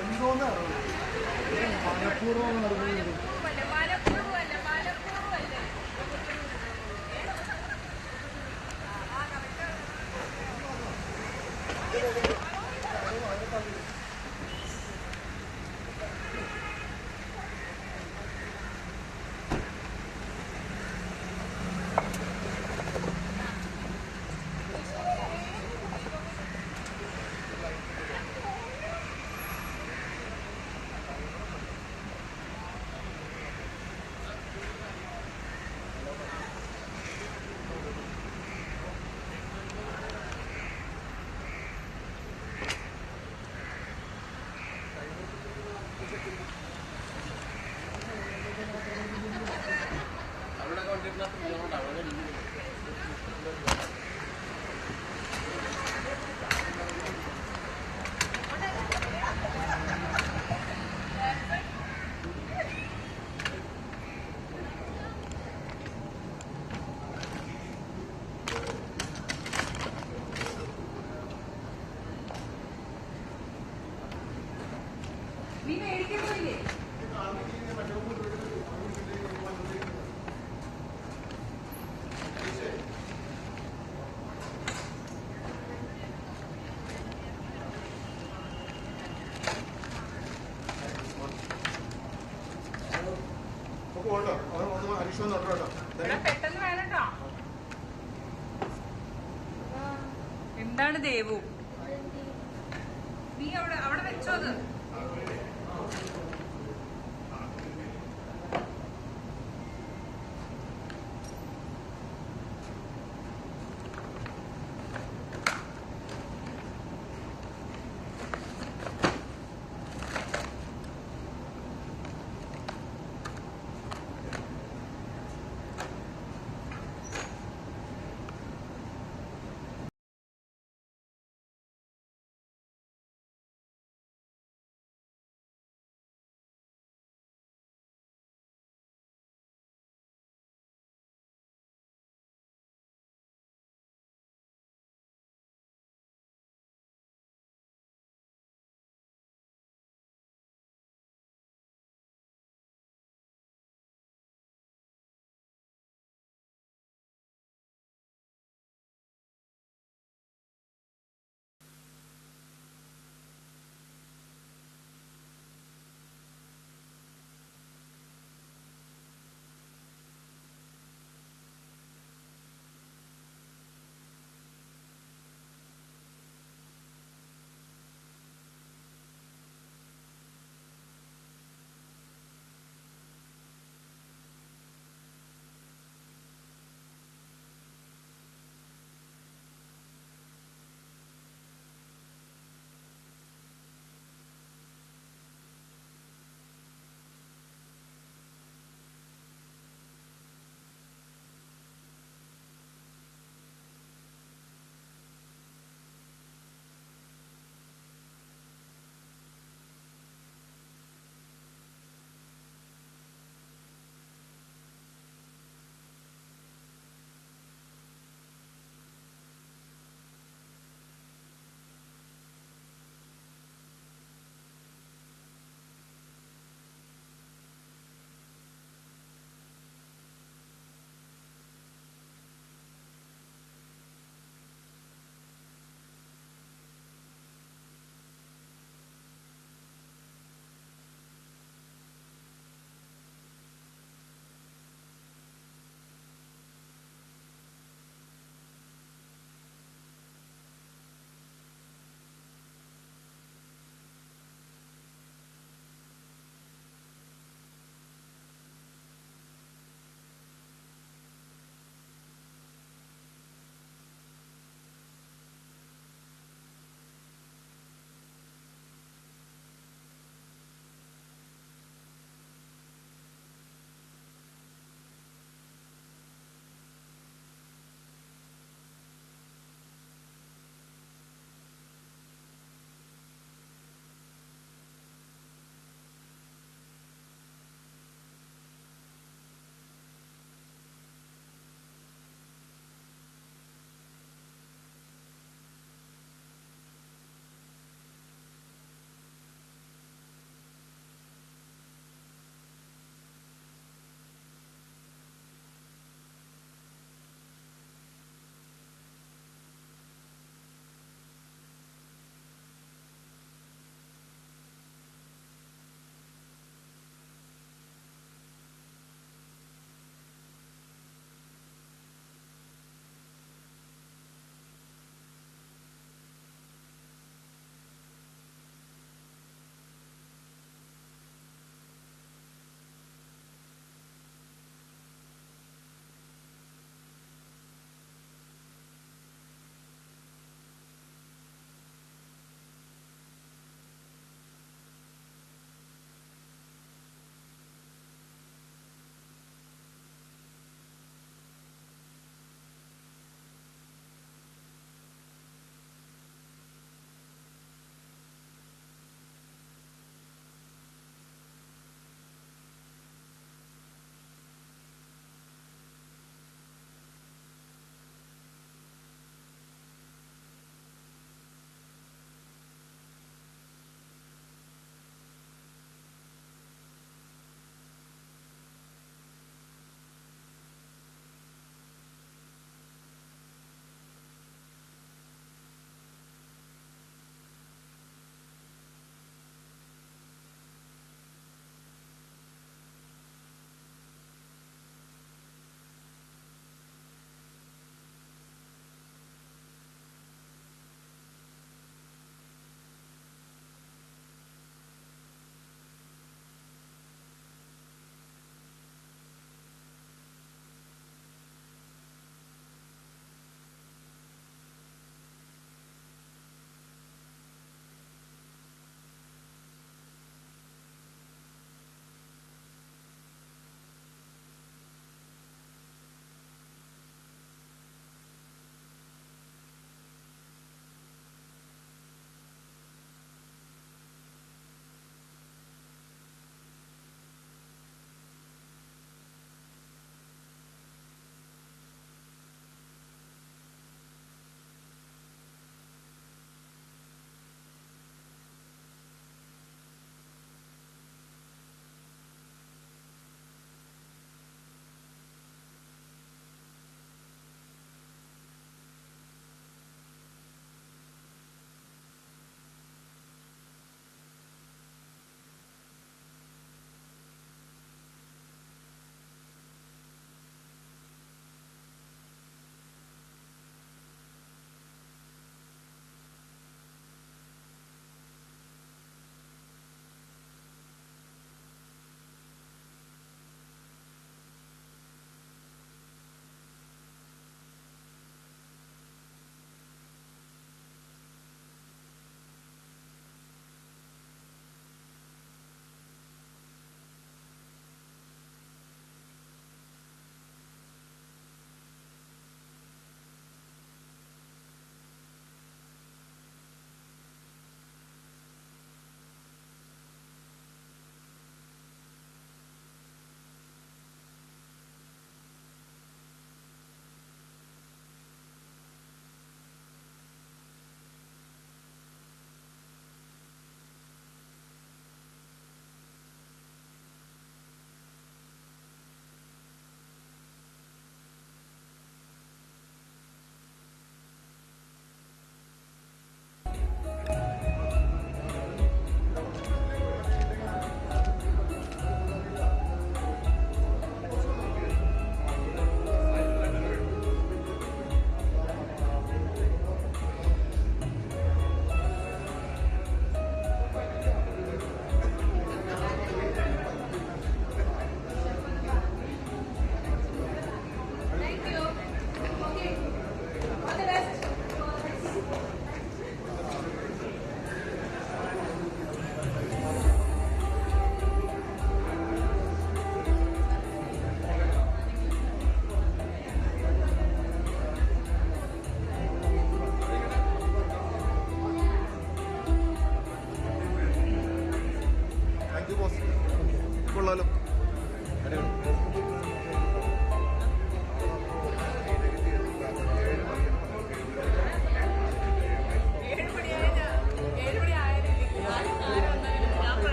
എന്തോന്നാണ് മനഃപൂർവ്വം നടന്നത്. നീ മേടിക്കാൻ പോയില്ലേ? പെട്ടെന്ന് വേണട്ടോ. എന്താണ് ദേവു, നീ അവിടെ വെച്ചോ അത്.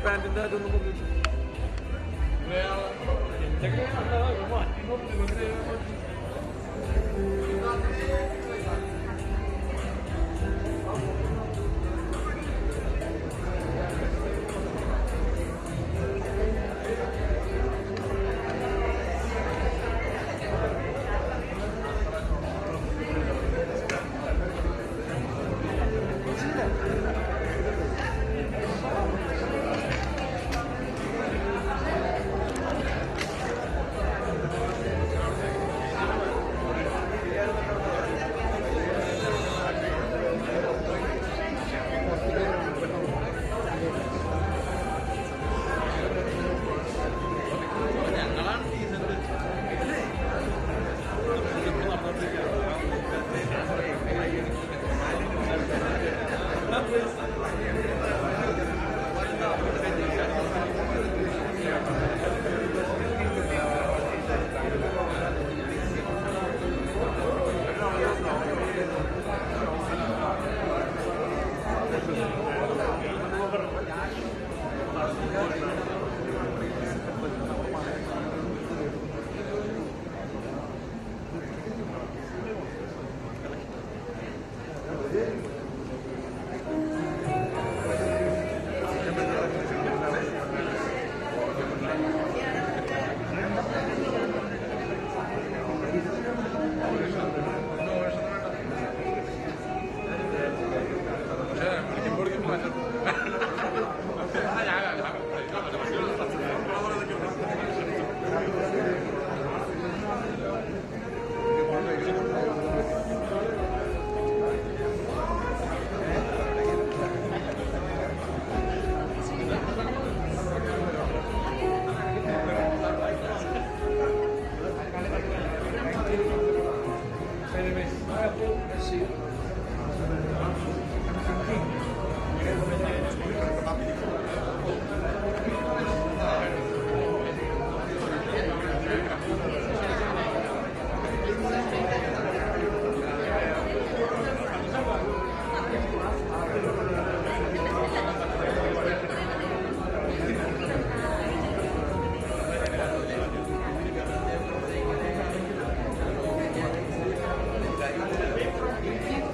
പാൻറ്റിൻ്റെ അതൊന്നും Thank you.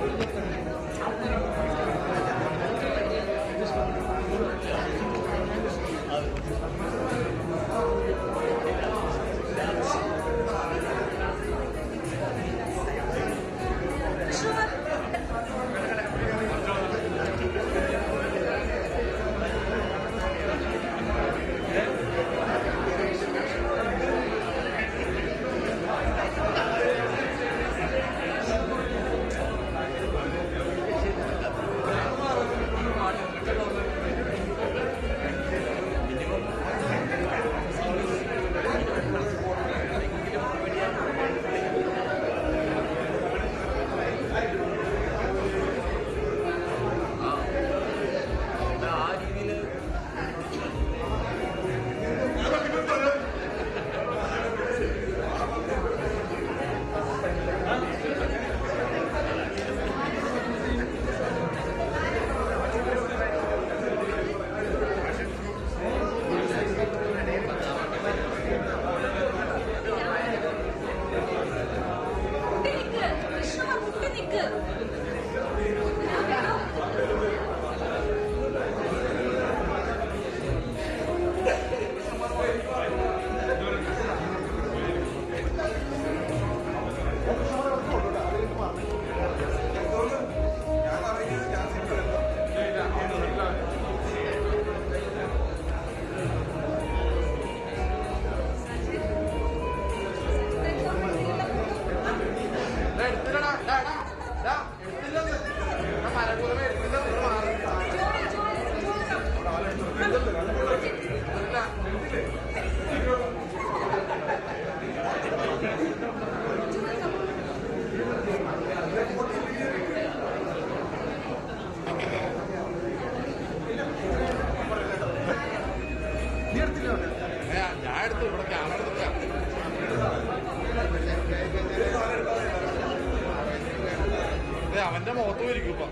അവന്റെ മുഖത്തും ഇരിക്കും ഇപ്പൊ.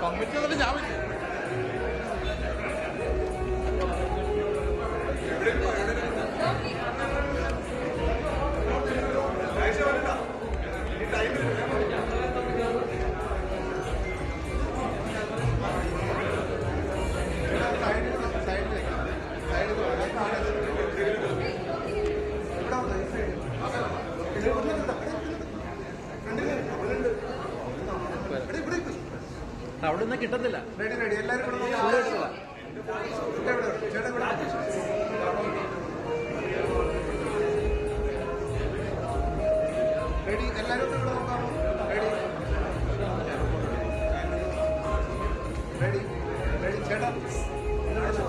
കമ്മിറ്റി അതിൽ ഞാൻ വെച്ചു. അവിടെ നിന്ന് കിട്ടത്തില്ല. റെഡി റെഡി എല്ലാവരും റെഡി എല്ലാവരും നോക്കാമോ? റെഡി റെഡി റെഡി ചേട്ടാ എല്ലാവരും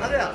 അതെയാ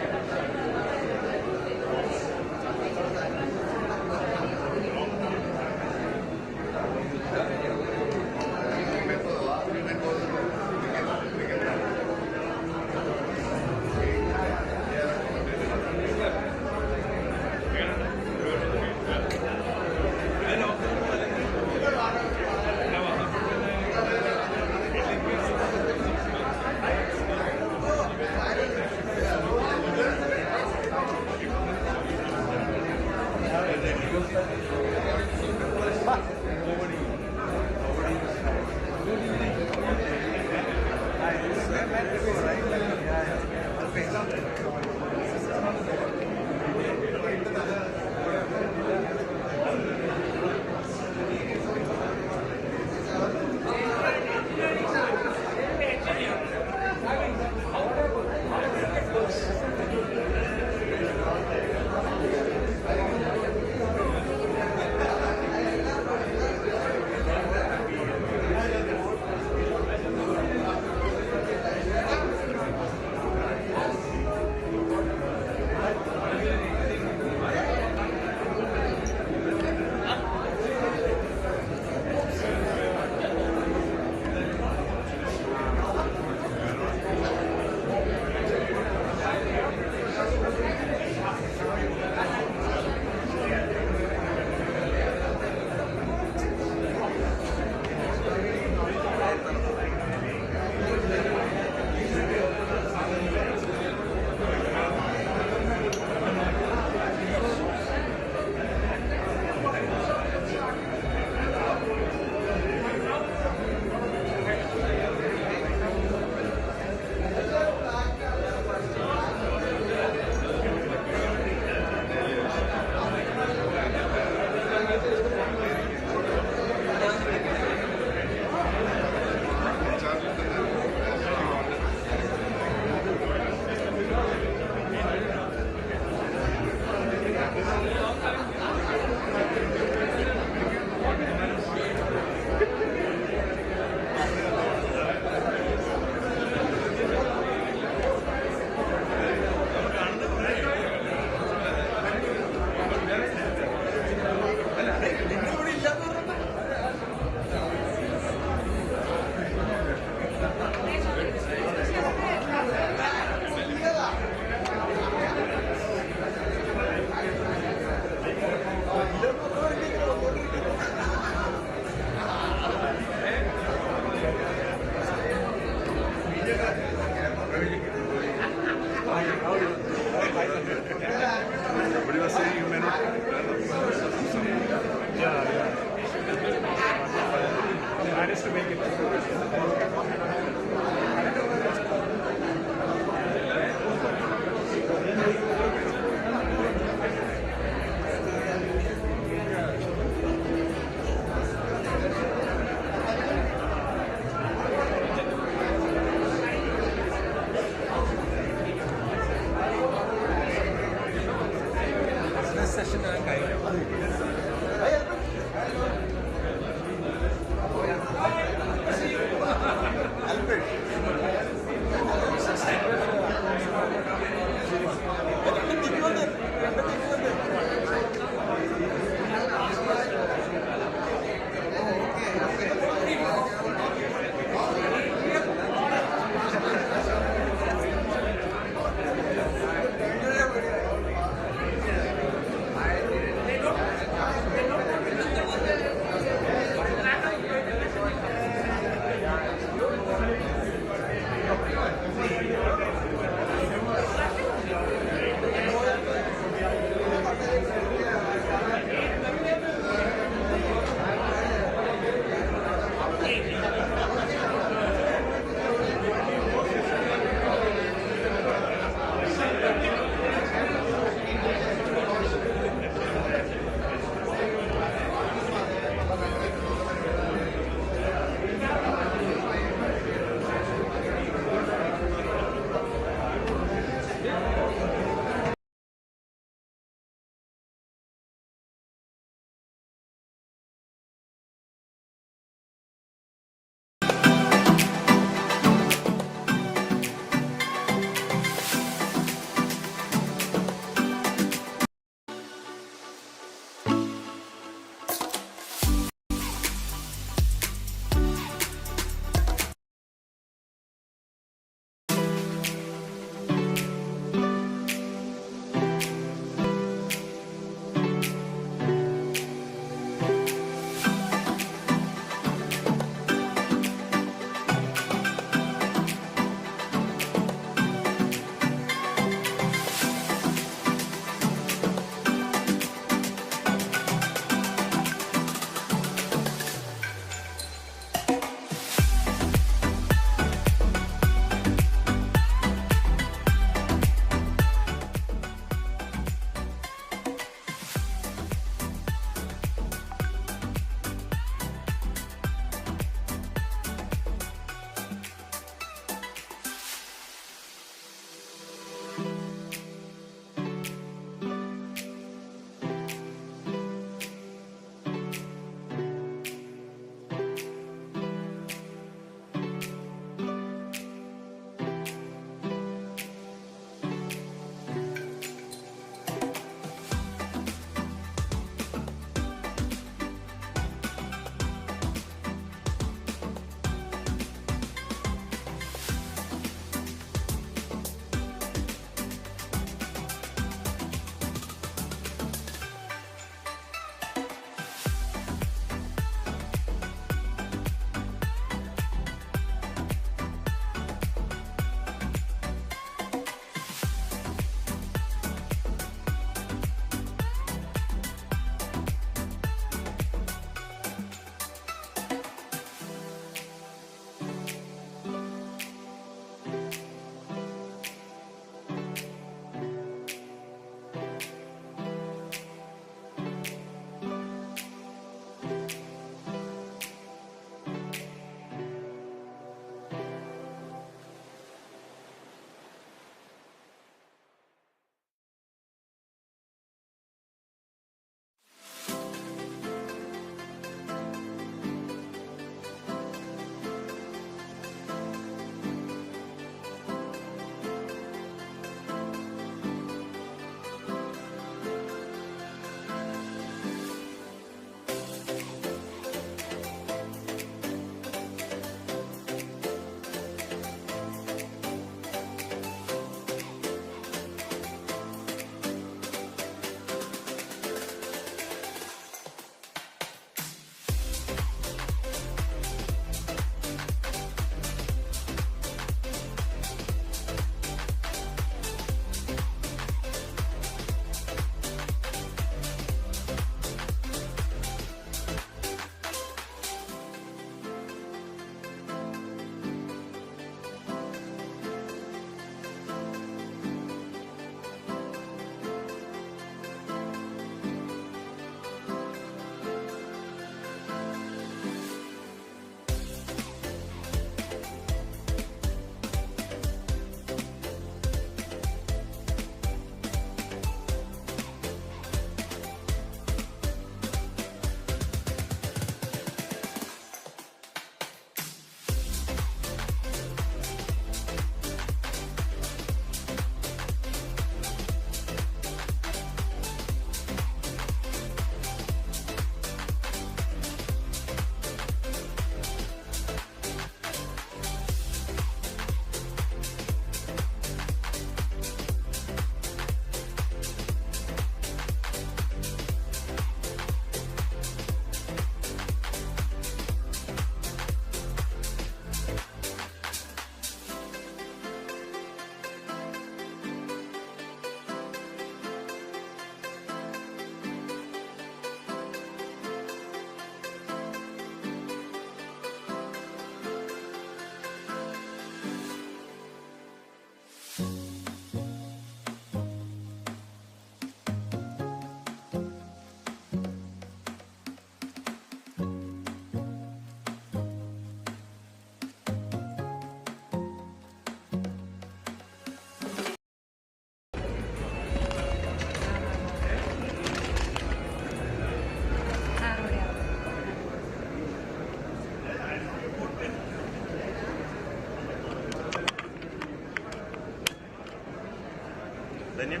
Danya?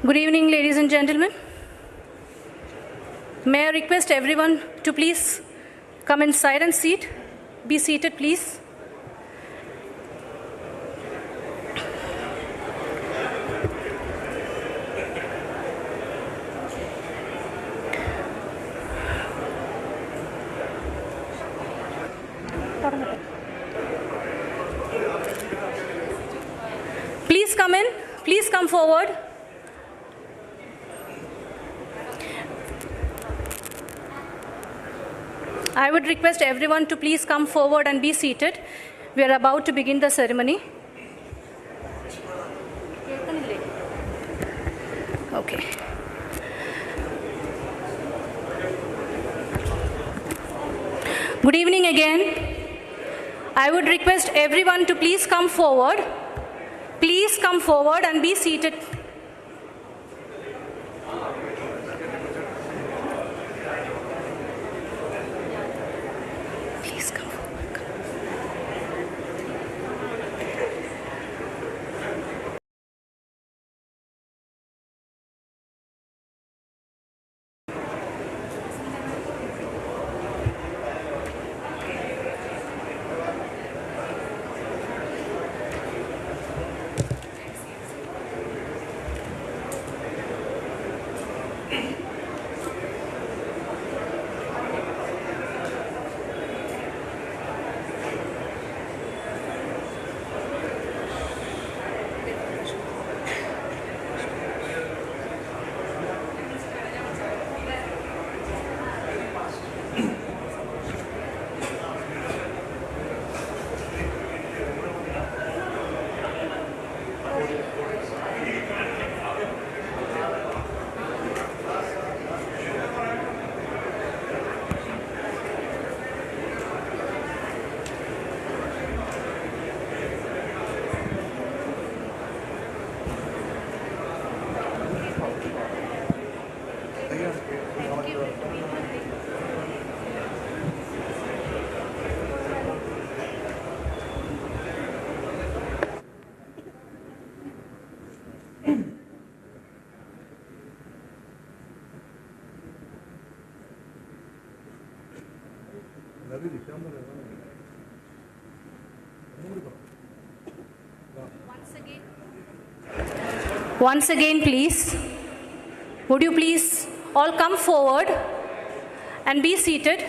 Good evening, ladies and gentlemen. May I request everyone to please come inside and seat? Be seated, please. Please come in. Please come forward. I would request everyone to please come forward and be seated. We are about to begin the ceremony. Okay. Good evening again. I would request everyone to please come forward. Please come forward and be seated. Please come forward. Once again, please, would you please all come forward and be seated?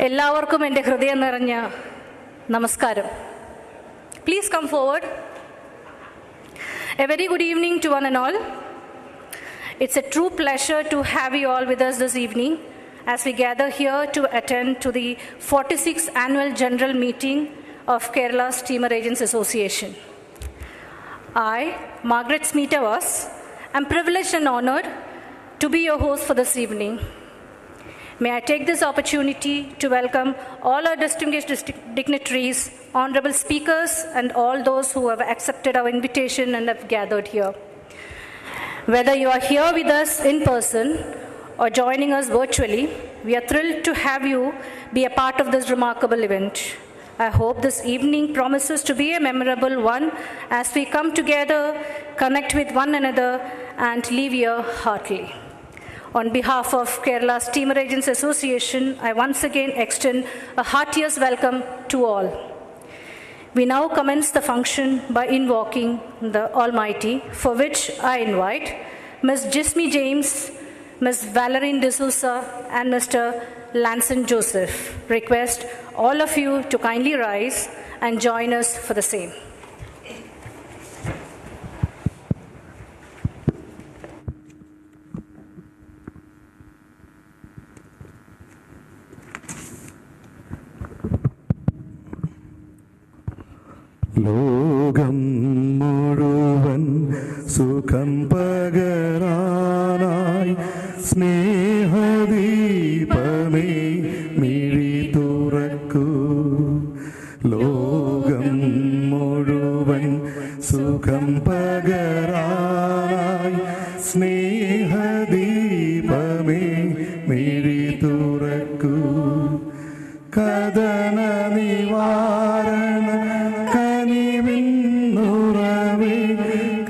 എല്ലാവർക്കും എൻ്റെ ഹൃദയം നിറഞ്ഞ നമസ്കാരം. Please come forward. A very good evening to one and all. It's a true pleasure to have you all with us this evening as we gather here to attend to the 46th Annual General Meeting of Kerala Steamer Agents Association. I, Margaret Smeetavas, am privileged and honored to be your host for this evening. May I take this opportunity to welcome all our distinguished dignitaries, honorable speakers, and all those who have accepted our invitation and have gathered here. Whether you are here with us in person or joining us virtually, we are thrilled to have you be a part of this remarkable event. I hope this evening promises to be a memorable one as we come together, connect with one another, and leave here heartily. On behalf of Kerala Steamer Agents Association, I once again extend a heartiest welcome to all. We now commence the function by invoking the Almighty, for which I invite Ms. Jismi James, Ms. Valerine D'Souza, and Mr. Lanson Joseph. Request all of you to kindly rise and join us for the same. ലോകം മുഴുവൻ സുഖം പകരാനായി സ്നേഹദീപമേ മിഴി തുറക്കൂ. ലോകം മുഴുവൻ സുഖം പകരാനായി സ്നേഹദീപമേ മിഴി തുറക്കൂ. കഥന നിവാരണ കനിവിന്നുറവേ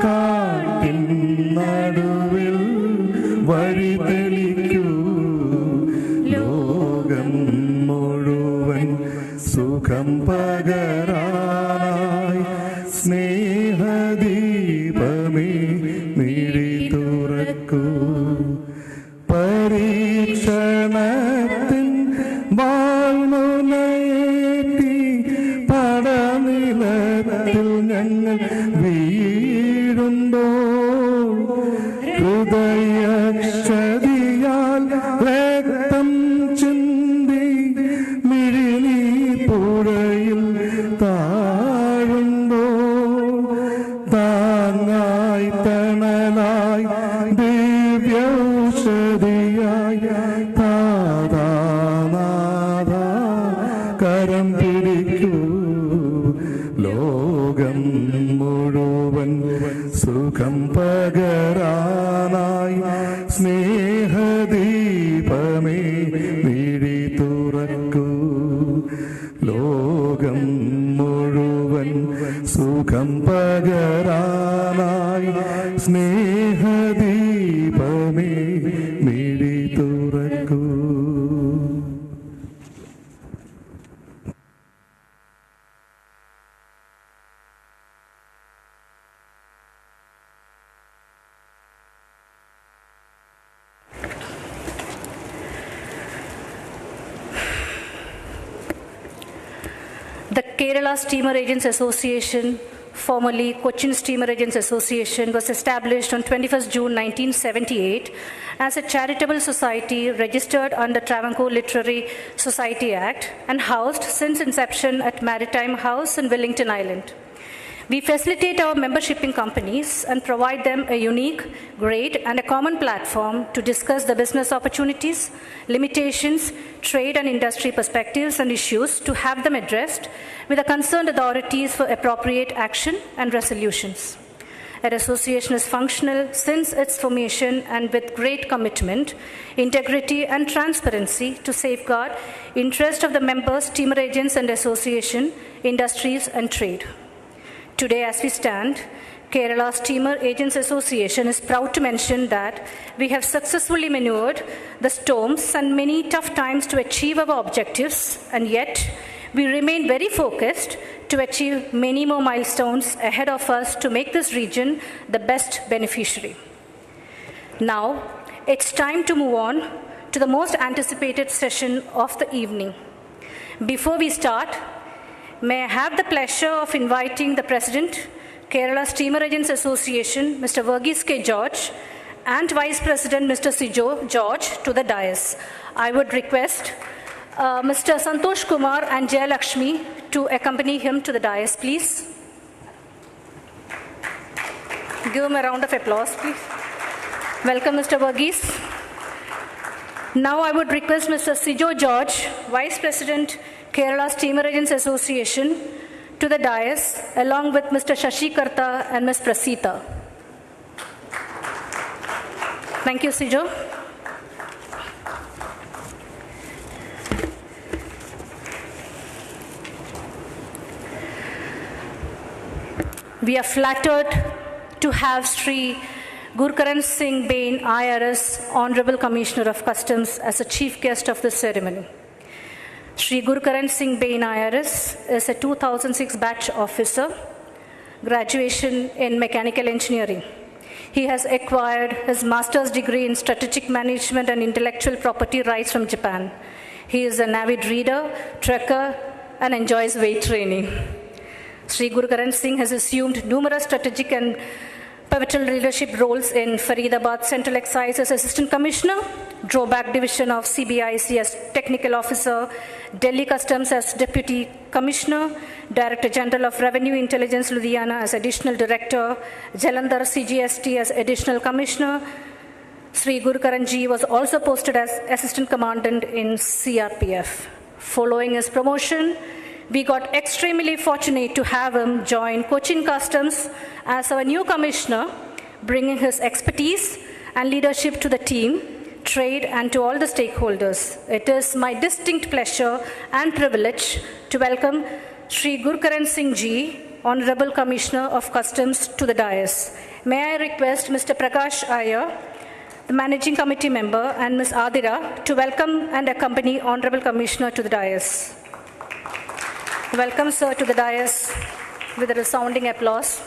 കാട്ടിൻ നടുവിൽ വഴി തെളിക്കൂ. ലോകം മുഴുവൻ സുഖം പകരാനായി സ്നേഹദീപമേ മിഴി തുറക്കൂ. പരീക്ഷണത്തിൻ വാൾമുനയേറ്റി പടനിലത്തിൽ ഞങ്ങൾ വീഴുമ്പോൾ ഹൃദയക്ഷതിയാൽ രക്തം ചിന്തി മിഴിനീർ പുഴയിൽ താഴുമ്പോൾ താങ്ങായി തണലായി ദിവ്യൗഷധിയായി താതാനാഥ കരം പിടിക്കൂ. ലോകം മുഴുവൻ സുഖം പകരാനായി സ്നേഹദീപമേ മിഴി തുറക്കൂ. ലോകം മുഴുവൻ സുഖം പകരാനായി സ്നേഹദീപമേ മിഴി തുറക്കൂ. The Kerala Steamer Agents Association, formerly Cochin Steamer Agents Association, was established on 21st June 1978 as a charitable society registered under Travancore Literary Society Act and housed since inception at Maritime House in Wellington Island. We facilitate our membershiping companies and provide them a unique, great, and a common platform to discuss the business opportunities, limitations, trade and industry perspectives and issues to have them addressed with the concerned authorities for appropriate action and resolutions. Our association is functional since its formation and with great commitment, integrity, and transparency to safeguard interest of the members, steamer agents and association, industries, and trade. Today, as we stand, Kerala Steamer Agents Association is proud to mention that we have successfully maneuvered the storms and many tough times to achieve our objectives, and yet we remain very focused to achieve many more milestones ahead of us to make this region the best beneficiary. Now, it's time to move on to the most anticipated session of the evening. Before we start, may I have the pleasure of inviting the President, Kerala Steamer Agents Association, Mr. Verghese K. George, and Vice President, Mr. Sijo George, to the dais. I would request Mr. Santosh Kumar and Jaya Lakshmi to accompany him to the dais, please. Give him a round of applause, please. Welcome, Mr. Verghese. Now I would request Mr. Sijo George, Vice President, Kerala Steamer Agents Association, to the dais, along with Mr. Shashi Karta and Ms. Prasita. Thank you, Sijo. We are flattered to have Sri Gurkaran Singh Bain, IRS, Honorable Commissioner of Customs, as a chief guest of the ceremony. Shri Gurkaran Singh Bain, IRS, is a 2006 batch officer, graduation in mechanical engineering. He has acquired his master's degree in strategic management and intellectual property rights from Japan. He is an avid reader, trekker, and enjoys weight training. Shri Gurkaran Singh has assumed numerous strategic and pivotal leadership roles in Faridabad Central Excise as Assistant Commissioner, Drawback Division of CBIC as Technical Officer, Delhi Customs as Deputy Commissioner, Director General of Revenue Intelligence Ludhiana as Additional Director, Jalandhar CGST as Additional Commissioner. Sri Gurkaran Ji was also posted as Assistant Commandant in CRPF. Following his promotion, we got extremely fortunate to have him join Cochin Customs as our new commissioner, bringing his expertise and leadership to the team, trade, and to all the stakeholders. It is my distinct pleasure and privilege to welcome Shri Gurkaran Singh Ji, Honorable Commissioner of Customs, to the dais. May I request Mr. Prakash Iyer, the Managing Committee member, and Ms. Adira to welcome and accompany Honorable Commissioner to the dais. Welcome, sir, to the dais with a resounding applause.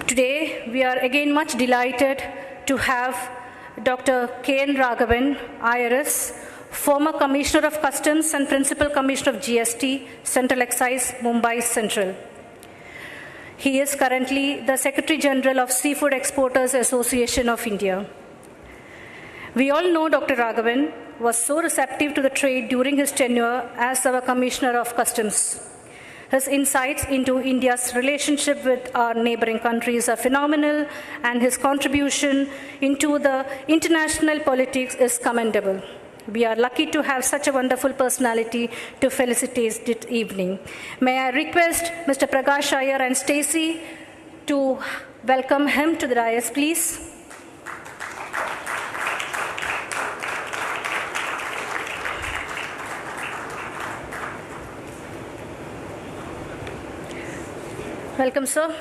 Today, we are again much delighted to have Dr. K.N. Raghavan, IRS, former Commissioner of Customs and Principal Commissioner of GST, Central Excise, Mumbai Central. He is currently the Secretary General of Seafood Exporters Association of India. We all know Dr. Raghavan was so receptive to the trade during his tenure as our Commissioner of Customs. His insights into India's relationship with our neighboring countries are phenomenal, and his contribution into the international politics is commendable. We are lucky to have such a wonderful personality to felicitate this evening. May I request Mr. Prakash Iyer and Stacy to welcome him to the dais, please. Welcome, sir.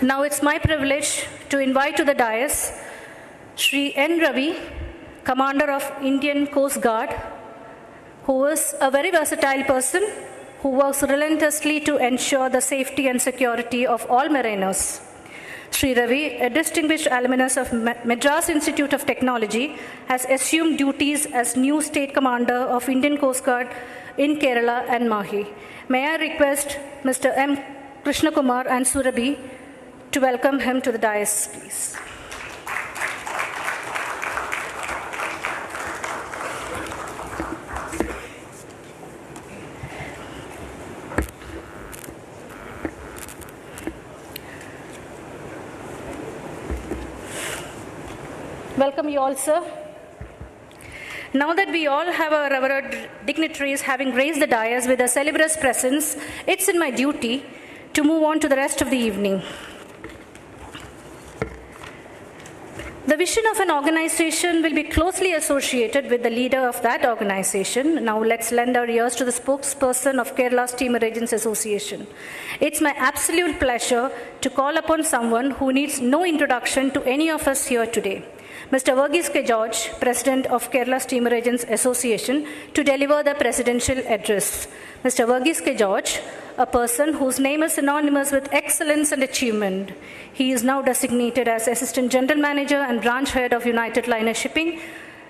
Now it's my privilege to invite to the dais Shri N. Ravi, Commander of Indian Coast Guard, who is a very versatile person who works relentlessly to ensure the safety and security of all mariners. Shri Ravi, a distinguished alumnus of Madras Institute of Technology, has assumed duties as new State Commander of Indian Coast Guard in Kerala and Mahi. May I request Mr. M. Krishna Kumar and Surabhi to welcome him to the dais, please. Welcome you all, sir. Now that we all have our revered dignitaries having graced the dais with a celebrous presence, it's in my duty to move on to the rest of the evening. The vision of an organization will be closely associated with the leader of that organization. Now let's lend our ears to the spokesperson of Kerala Steamer Agents Association. It's my absolute pleasure to call upon someone who needs no introduction to any of us here today, Mr. Verghese K. George, President of Kerala Steamer Agents Association, to deliver the presidential address. Mr. Verghese K. George, a person whose name is synonymous with excellence and achievement. He is now designated as Assistant General Manager and Branch Head of United Liner Shipping,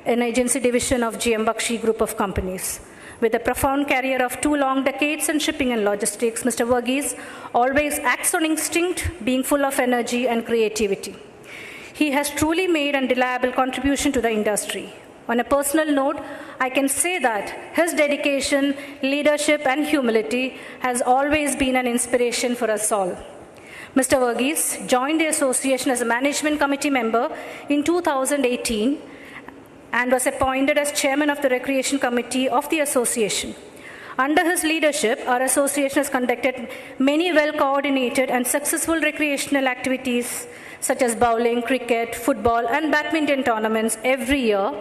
an agency division of GM Bakshi Group of Companies. With a profound career of 2 long decades in shipping and logistics, Mr. Verghese always acts on instinct, being full of energy and creativity. He has truly made an undeniable contribution to the industry. On a personal note, I can say that his dedication, leadership, and humility has always been an inspiration for us all. Mr. Verghese joined the association as a management committee member in 2018 and was appointed as chairman of the recreation committee of the association. Under his leadership, our association has conducted many well-coordinated and successful recreational activities such as bowling, cricket, football, and badminton tournaments every year,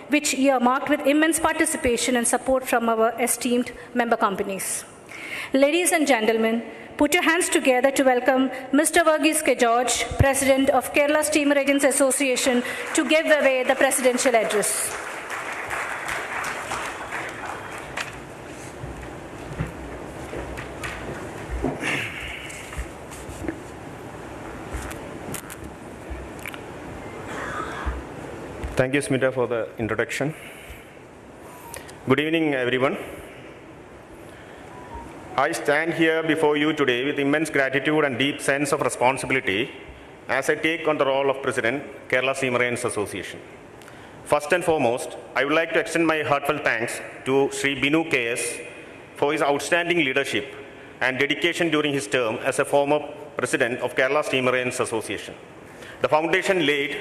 which year marked with immense participation and support from our esteemed member companies. Ladies and gentlemen, put your hands together to welcome Mr. Verghese K. George, President of Kerala Steamer Agents Association, to give away the presidential address. Thank you, Smita, for the introduction. Good evening, everyone. I stand here before you today with immense gratitude and deep sense of responsibility as I take on the role of President, Kerala Steamer Agents Association. First and foremost, I would like to extend my heartfelt thanks to Sri Binu KS for his outstanding leadership and dedication during his term as a former President of Kerala Steamer Agents Association. The foundation laid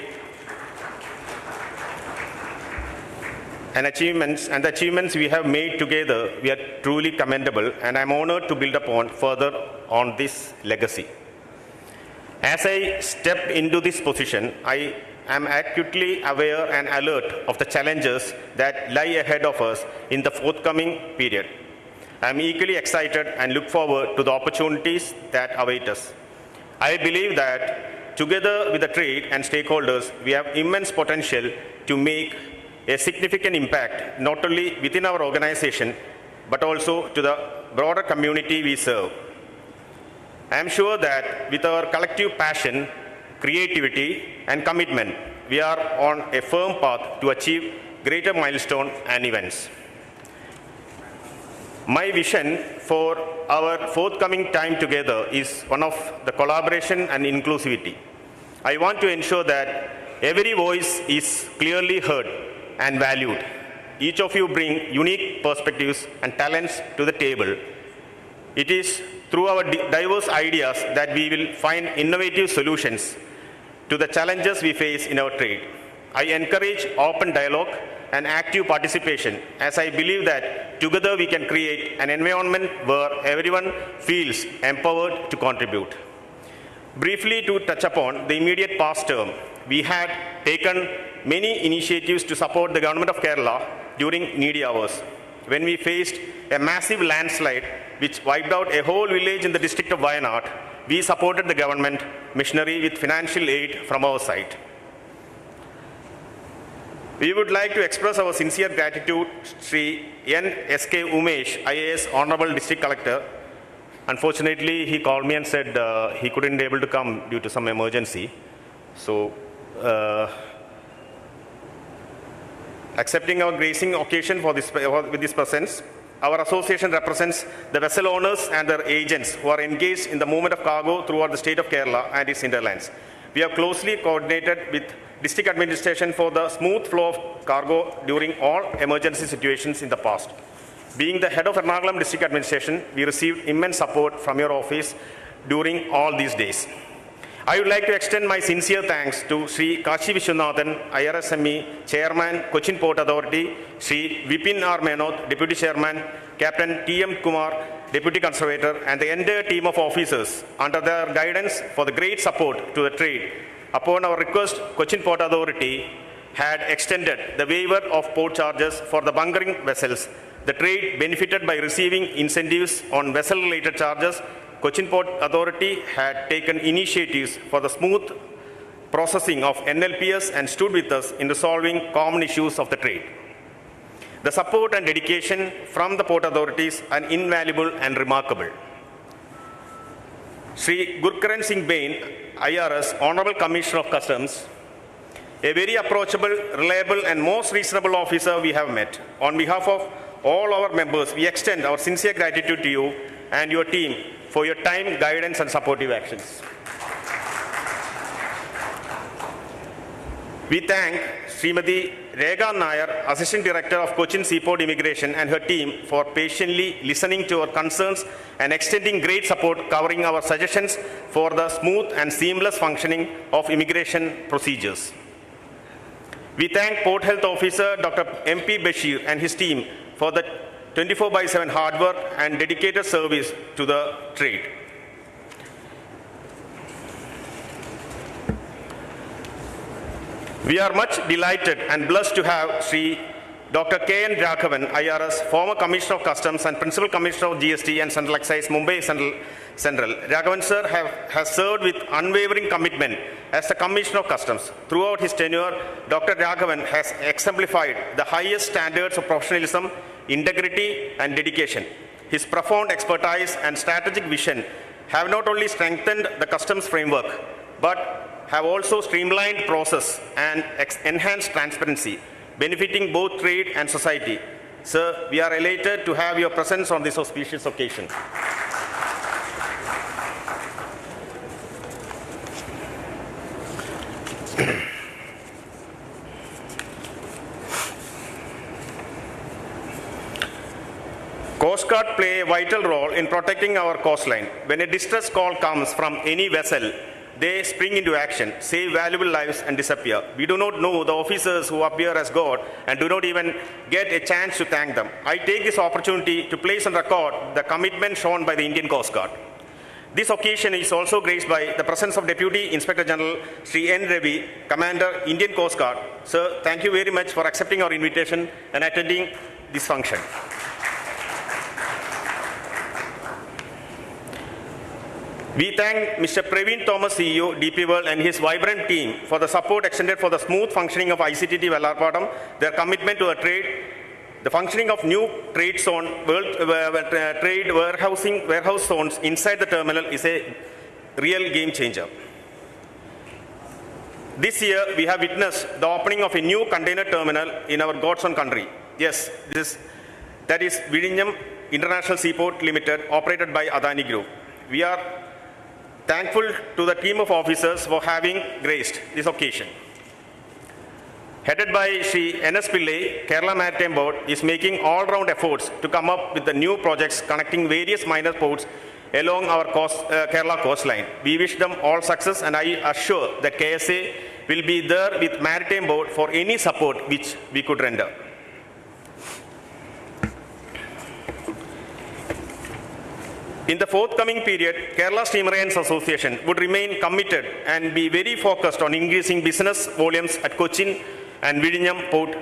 and the achievements we have made together, we are truly commendable, and I'm honored to build upon further on this legacy. As I step into this position, I am acutely aware and alert of the challenges that lie ahead of us in the forthcoming period. I'm equally excited and look forward to the opportunities that await us. I believe that together with the trade and stakeholders, we have immense potential to make a significant impact not only within our organization but also to the broader community we serve. I am sure that with our collective passion, creativity, and commitment, we are on a firm path to achieve greater milestones and events. My vision for our forthcoming time together is one of the collaboration and inclusivity. I want to ensure that every voice is clearly heard and valued. Each of you bring unique perspectives and talents to the table. It is through our diverse ideas that we will find innovative solutions to the challenges we face in our trade. I encourage open dialogue and active participation, as I believe that together we can create an environment where everyone feels empowered to contribute. Briefly to touch upon the immediate past term, we had taken many initiatives to support the government of Kerala during needy hours. When we faced a massive landslide which wiped out a whole village in the district of Wayanad, we supported the government missionary with financial aid from our side. We would like to express our sincere gratitude to Sri N.S.K. Umesh, IAS Honorable District Collector. Unfortunately, he called me and said he couldn't be able to come due to some emergency. So, accepting our gracing occasion with this presence, our association represents the vessel owners and their agents who are engaged in the movement of cargo throughout the state of Kerala and its hinterlands. We have closely coordinated with district administration for the smooth flow of cargo during all emergency situations in the past. Being the head of Ernakulam district administration, we received immense support from your office during all these days. I would like to extend my sincere thanks to Sri Kashi Vishwanathan, IRSME Chairman, Cochin Port Authority, Sri Vipin R. Menot, Deputy Chairman, Captain T.M. Kumar, Deputy Conservator, and the entire team of officers under their guidance for the great support to the trade. Upon our request, Cochin Port Authority had extended the waiver of port charges for the bunkering vessels. The trade benefited by receiving incentives on vessel-related charges. Cochin Port Authority had taken initiatives for the smooth processing of NLPS and stood with us in resolving common issues of the trade. The support and dedication from the port authorities are invaluable and remarkable. Sri Gurkaran Singh Bain, IRS, Honorable Commissioner of Customs, a very approachable, reliable, and most reasonable officer we have met. On behalf of all our members, we extend our sincere gratitude to you and your team for your time, guidance, and supportive actions. We thank Srimati Rekha Nair, Assistant Director of Cochin Seaport Immigration, and her team for patiently listening to our concerns and extending great support covering our suggestions for the smooth and seamless functioning of immigration procedures. We thank Port Health Officer Dr. MP Bashir and his team for the 24/7 hard work and dedicated service to the trade. We are much delighted and blessed to have Sri Dr. K.N. Raghavan, IRS, former Commissioner of Customs and Principal Commissioner of GST and Central Excise, Mumbai Central. Raghavan sir has served with unwavering commitment as the Commissioner of Customs. Throughout his tenure, Dr. Raghavan has exemplified the highest standards of professionalism, integrity, and dedication. His profound expertise and strategic vision have not only strengthened the customs framework, but have also streamlined process and enhanced transparency, benefiting both trade and society. Sir, we are elated to have your presence on this auspicious occasion. Coast Guard play a vital role in protecting our coastline. When a distress call comes from any vessel, they spring into action, save valuable lives, and disappear. We do not know the officers who appear as God and do not even get a chance to thank them. I take this opportunity to place on record the commitment shown by the Indian Coast Guard. This occasion is also graced by the presence of Deputy Inspector General Sri N. Ravi, Commander, Indian Coast Guard. Sir, thank you very much for accepting our invitation and attending this function. We thank Mr. Praveen Thomas, CEO, DP World, and his vibrant team for the support extended for the smooth functioning of ICTT Vallarpadam, their commitment to the trade, the functioning of new trade zone, trade warehouse zones inside the terminal is a real game changer. This year, we have witnessed the opening of a new container terminal in our God's own country. Yes, that is Vizhinjam International Seaport Limited, operated by Adani Group. We are thankful to the team of officers for having graced this occasion. Headed by Sri N.S. Pillai, Kerala Maritime Board is making all-round efforts to come up with the new projects connecting various minor ports along our Kerala coastline. We wish them all success, and I assure that KSAA will be there with Maritime Board for any support which we could render. In the forthcoming period, Kerala Steamers Association would remain committed and be very focused on increasing business volumes at Cochin and Vizhinjam Port,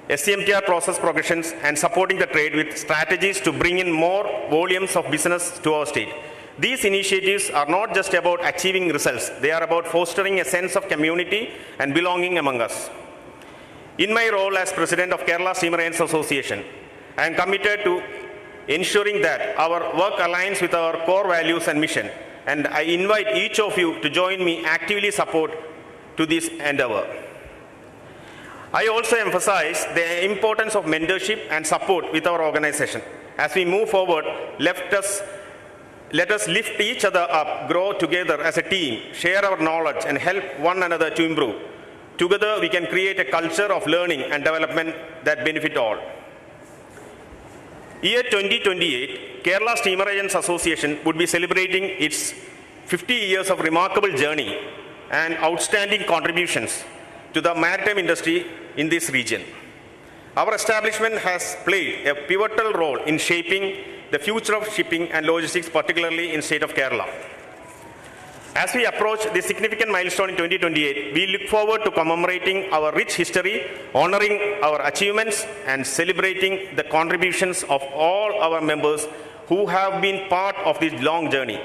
SCMTR process progressions, and supporting the trade with strategies to bring in more volumes of business to our state. These initiatives are not just about achieving results, they are about fostering a sense of community and belonging among us. In my role as President of Kerala Steamers Association, I am committed to ensuring that our work aligns with our core values and mission, and I invite each of you to join me actively support to this endeavor. I also emphasize the importance of mentorship and support with our organization. As we move forward, let us lift each other up, grow together as a team, share our knowledge, and help one another to improve. Together, we can create a culture of learning and development that benefit all. Year 2028, Kerala Steamer Agents Association would be celebrating its 50 years of remarkable journey and outstanding contributions to the maritime industry in this region. Our establishment has played a pivotal role in shaping the future of shipping and logistics, particularly in the state of Kerala. As we approach this significant milestone in 2028, we look forward to commemorating our rich history, honoring our achievements, and celebrating the contributions of all our members who have been part of this long journey.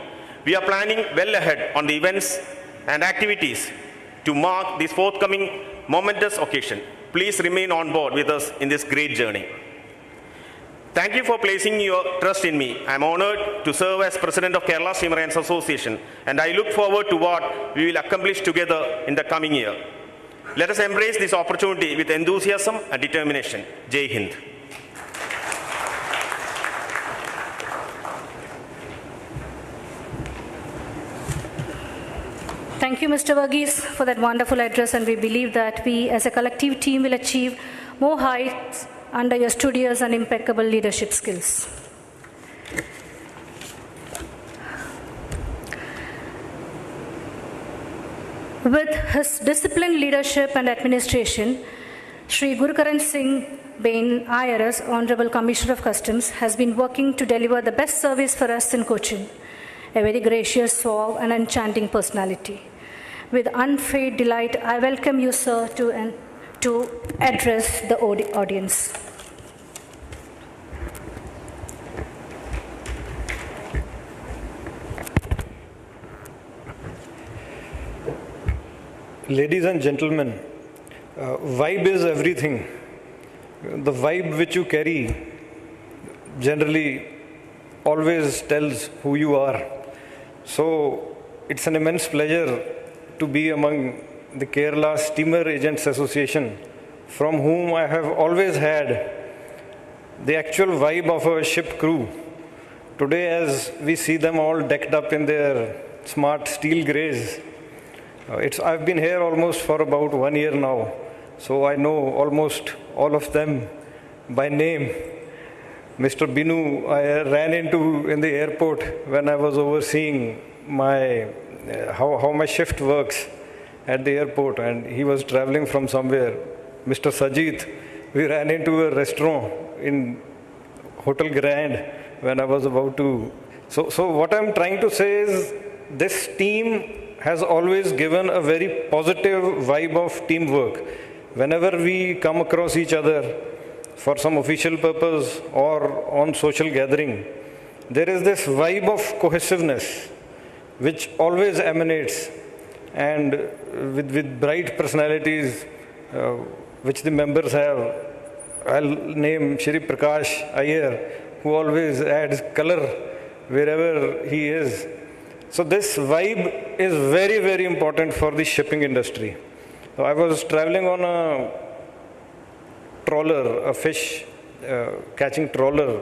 We are planning well ahead on the events and activities to mark this forthcoming momentous occasion. Please remain on board with us in this great journey. Thank you for placing your trust in me. I am honored to serve as President of Kerala Steamers Association, and I look forward to what we will accomplish together in the coming year. Let us embrace this opportunity with enthusiasm and determination. Jai Hind. Thank Thank you, Mr. Varghese, for that wonderful address, and we believe that we as a collective team will achieve more heights under your studious and impeccable leadership skills. With his disciplined leadership and administration, Sri Gurukaran Singh Bain IRS, Honorable Commissioner of Customs, has been working to deliver the best service for us in Cochin, a very gracious, suave and enchanting personality. With unfeigned delight, I welcome you, sir, to address the audience. Ladies and gentlemen, vibe is everything. The vibe which you carry generally always tells who you are. So it's an immense pleasure to be among the Kerala Steamer Agents Association, from whom I have always had the actual vibe of a ship crew. Today, as we see them all decked up in their smart steel greys, I've been here almost for about 1 year now, so I know almost all of them by name. Mr. Binu, I ran into in the airport when I was overseeing how my shift works at the airport, and he was traveling from somewhere. Mr. Sajid, we ran into a restaurant in Hotel Grand when I was about to. So what I'm trying to say is this team has always given a very positive vibe of teamwork. Whenever we come across each other for some official purpose or on social gathering, there is this vibe of cohesiveness which always emanates, and with bright personalities which the members have. I'll name Shri Prakash Iyer, who always adds color wherever he is. So this vibe is very, very important for the shipping industry. So I was traveling on a trawler, a fish catching trawler,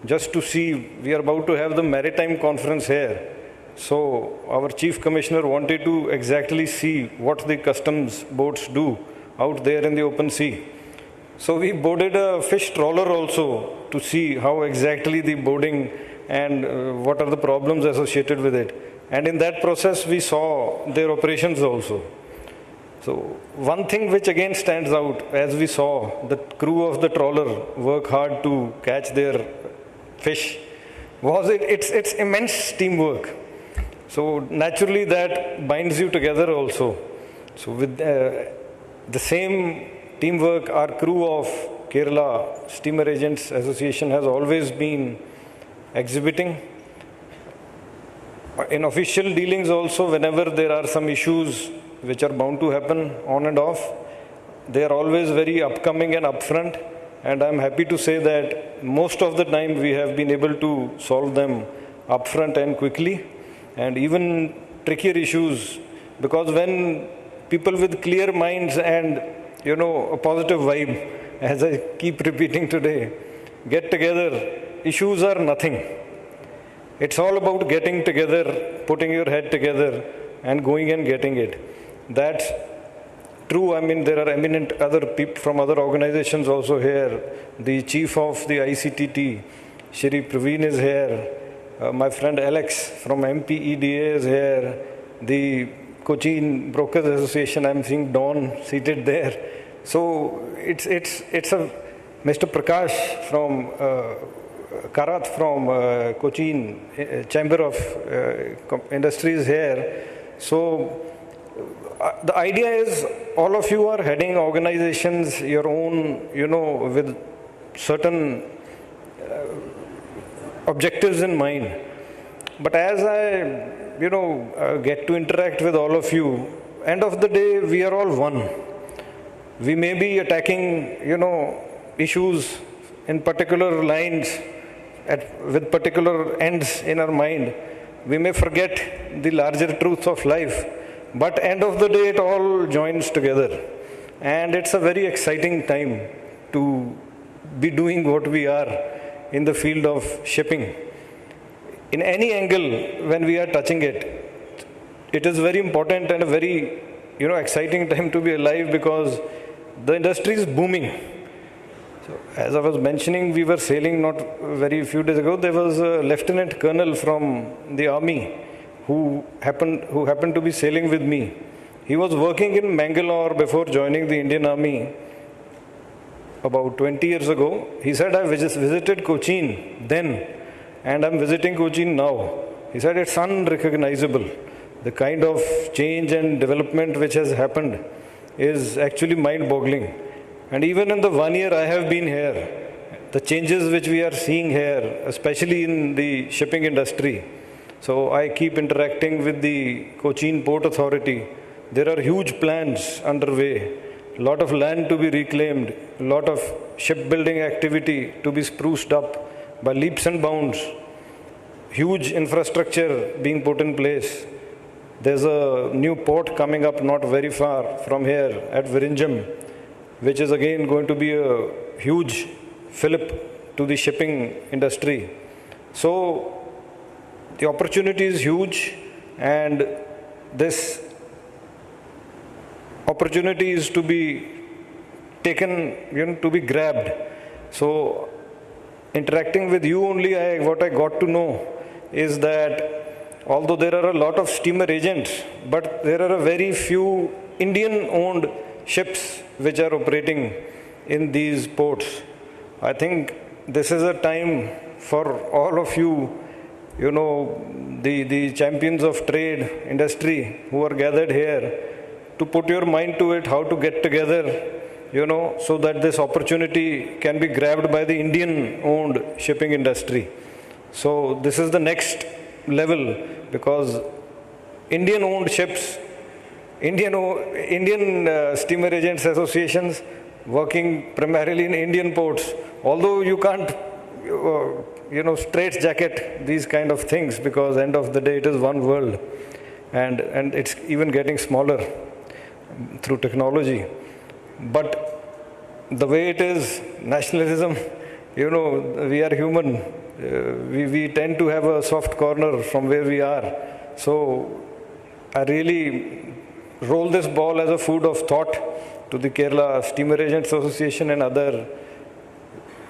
just to see, we are about to have the maritime conference here. So our chief commissioner wanted to exactly see what the customs boats do out there in the open sea. So we boarded a fish trawler also to see how exactly the boarding and what are the problems associated with it. And in that process, we saw their operations also. So one thing which again stands out, as we saw the crew of the trawler work hard to catch their fish, was it's immense teamwork. So naturally that binds you together also. So with the same teamwork, our crew of Kerala Steamer Agents Association has always been exhibiting. In official dealings also, whenever there are some issues which are bound to happen on and off, they are always very upcoming and upfront, and I'm happy to say that most of the time we have been able to solve them upfront and quickly, and even trickier issues, because when people with clear minds and a positive vibe, as I keep repeating today, get together, issues are nothing. It's all about getting together, putting your head together and going and getting it. That's true. I mean, there are eminent other people from other organizations also here. The chief of the ICTT, Shri Praveen, is here. My friend Alex from MPEDA is here. The Cochin Brokers Association, I'm seeing Don seated there. So it's a Mr. Prakash from Karat from Cochin Chamber of Industries here. So the idea is all of you are heading organizations, your own, with certain objectives in mind. But as I, get to interact with all of you, end of the day, we are all one. We may be attacking, issues in particular lines with particular ends in our mind. We may forget the larger truths of life, but end of the day, it all joins together. And it's a very exciting time to be doing what we are in the field of shipping. In any angle, when we are touching it, it is very important and a very, exciting time to be alive because the industry is booming. So as I was mentioning, we were sailing not very few days ago. There was a lieutenant colonel from the army who happened to be sailing with me. He was working in Mangalore before joining the Indian Army about 20 years ago. He said, I visited Cochin then and I'm visiting Cochin now. He said it's unrecognizable. The kind of change and development which has happened is actually mind-boggling. And even in the 1 year I have been here, the changes which we are seeing here, especially in the shipping industry. So I keep interacting with the Cochin Port Authority. There are huge plans underway, a lot of land to be reclaimed, a lot of shipbuilding activity to be spruced up by leaps and bounds, huge infrastructure being put in place. There's a new port coming up not very far from here at Virinjam, which is again going to be a huge fillip to the shipping industry. So the opportunity is huge, and this opportunity is to be taken, to be grabbed. So interacting with you only, what I got to know is that although there are a lot of steamer agents, but there are a very few Indian-owned ships which are operating in these ports. I think this is a time for all of you, the champions of trade, industry who are gathered here, to put your mind to it, how to get together, so that this opportunity can be grabbed by the Indian-owned shipping industry. So this is the next level, because Indian-owned ships, Indian steamer agents associations working primarily in Indian ports, although you can't, straitjacket these kind of things, because end of the day it is one world, and it's even getting smaller through technology. But the way it is, nationalism, we are human. We tend to have a soft corner from where we are. So I really roll this ball as a food of thought to the Kerala Steamer Agents Association and other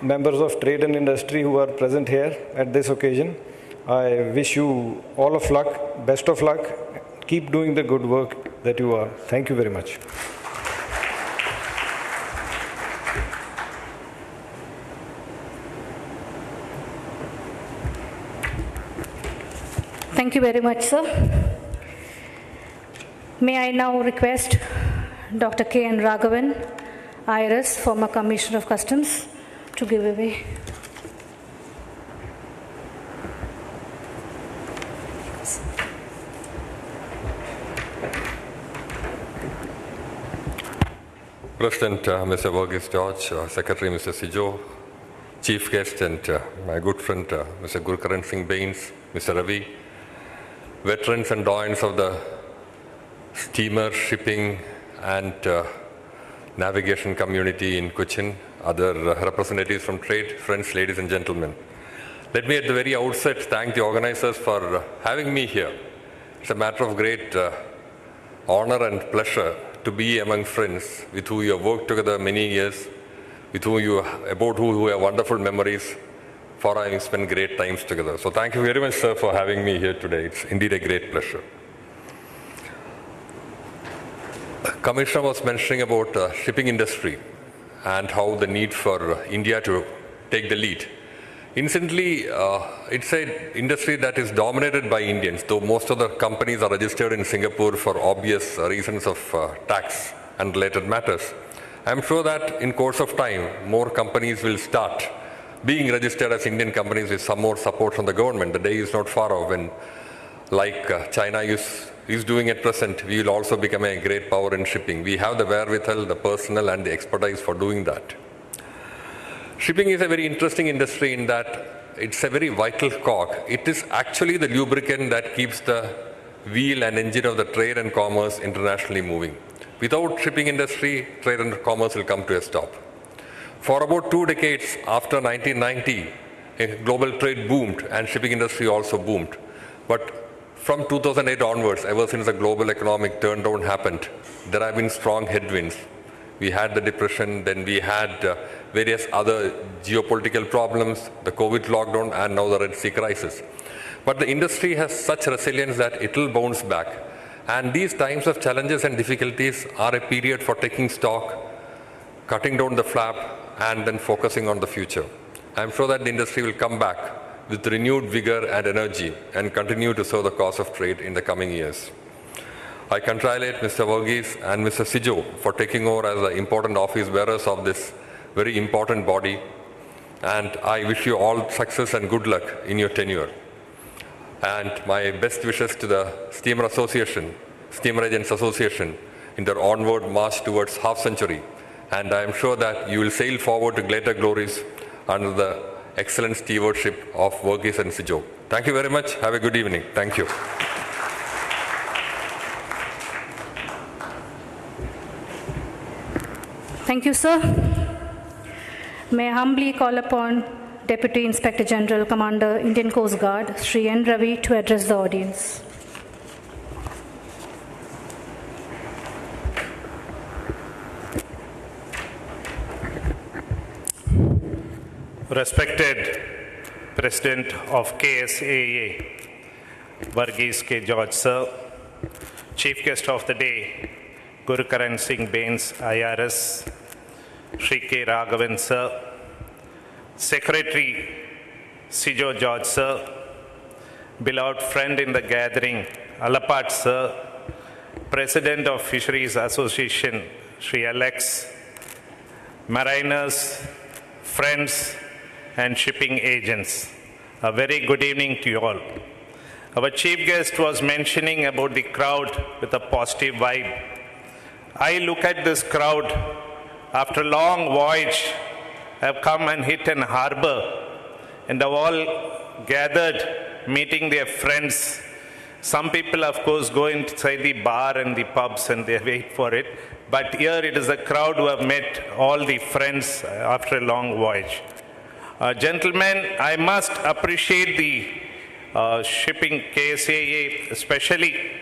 members of trade and industry who are present here at this occasion. I wish you all of luck, best of luck. Keep doing the good work that you are. Thank you very much. Thank you very much, sir. May I now request Dr. K.N. Raghavan, IRS, former Commissioner of Customs, to give away. President Mr. Verghese George, Secretary Mr. Sijo, Chief Guest and my good friend Mr. Gurkaran Singh Bains, Mr. Ravi, veterans and doyens of the steamer, shipping and navigation community in Cochin, other representatives from trade, friends, ladies and gentlemen. Let me at the very outset thank the organizers for having me here. It's a matter of great honor and pleasure to be among friends with whom you have worked together many years, with whom you have wonderful memories, for having spent great times together. So thank you very much, sir, for having me here today. It's indeed a great pleasure. Commissioner was mentioning about shipping industry and how the need for India to take the lead. Incidentally, it's an industry that is dominated by Indians, though most of the companies are registered in Singapore for obvious reasons of tax and related matters. I'm sure that in course of time, more companies will start being registered as Indian companies with some more support from the government. The day is not far off when, like China is doing at present, we will also become a great power in shipping. We have the wherewithal, the personnel and the expertise for doing that. Shipping is a very interesting industry in that it's a very vital cog. It is actually the lubricant that keeps the wheel and engine of the trade and commerce internationally moving. Without shipping industry, trade and commerce will come to a stop. For about 2 decades after 1990, global trade boomed and shipping industry also boomed. But from 2008 onwards, ever since the global economic turndown happened, there have been strong headwinds. We had the depression, then we had various other geopolitical problems, the COVID lockdown, and now the Red Sea crisis. But the industry has such resilience that it will bounce back. And these times of challenges and difficulties are a period for taking stock, cutting down the flap, and then focusing on the future. I'm sure that the industry will come back with renewed vigor and energy and continue to serve the cause of trade in the coming years. I congratulate Mr. Verghese and Mr. Sijo for taking over as the important office bearers of this very important body, and I wish you all success and good luck in your tenure. And my best wishes to the Steamer Association, Steamer Agents Association, in their onward march towards half century. And I am sure that you will sail forward to greater glories under the excellent stewardship of Verghese and Sijo. Thank you very much. Have a good evening. Thank you. Thank you, sir. May I humbly call upon Deputy Inspector General, Commander, Indian Coast Guard, Sri N. Ravi, to address the audience. Respected President of KSAA, Verghese K. George, sir, Chief Guest of the Day, Guru Karan Singh Bains, IRS, Sri K. Raghavan, sir, Secretary Sijo George, sir, beloved friend in the gathering, Alapat, sir, President of Fisheries Association, Sri Alex, mariners, friends, and shipping agents. A very good evening to you all. Our chief guest was mentioning about the crowd with a positive vibe. I look at this crowd after a long voyage, have come and hit an harbor, and have all gathered, meeting their friends. Some people, of course, go inside the bar and the pubs and they wait for it. But here it is a crowd who have met all the friends after a long voyage. Gentlemen, I must appreciate the shipping KSAA, especially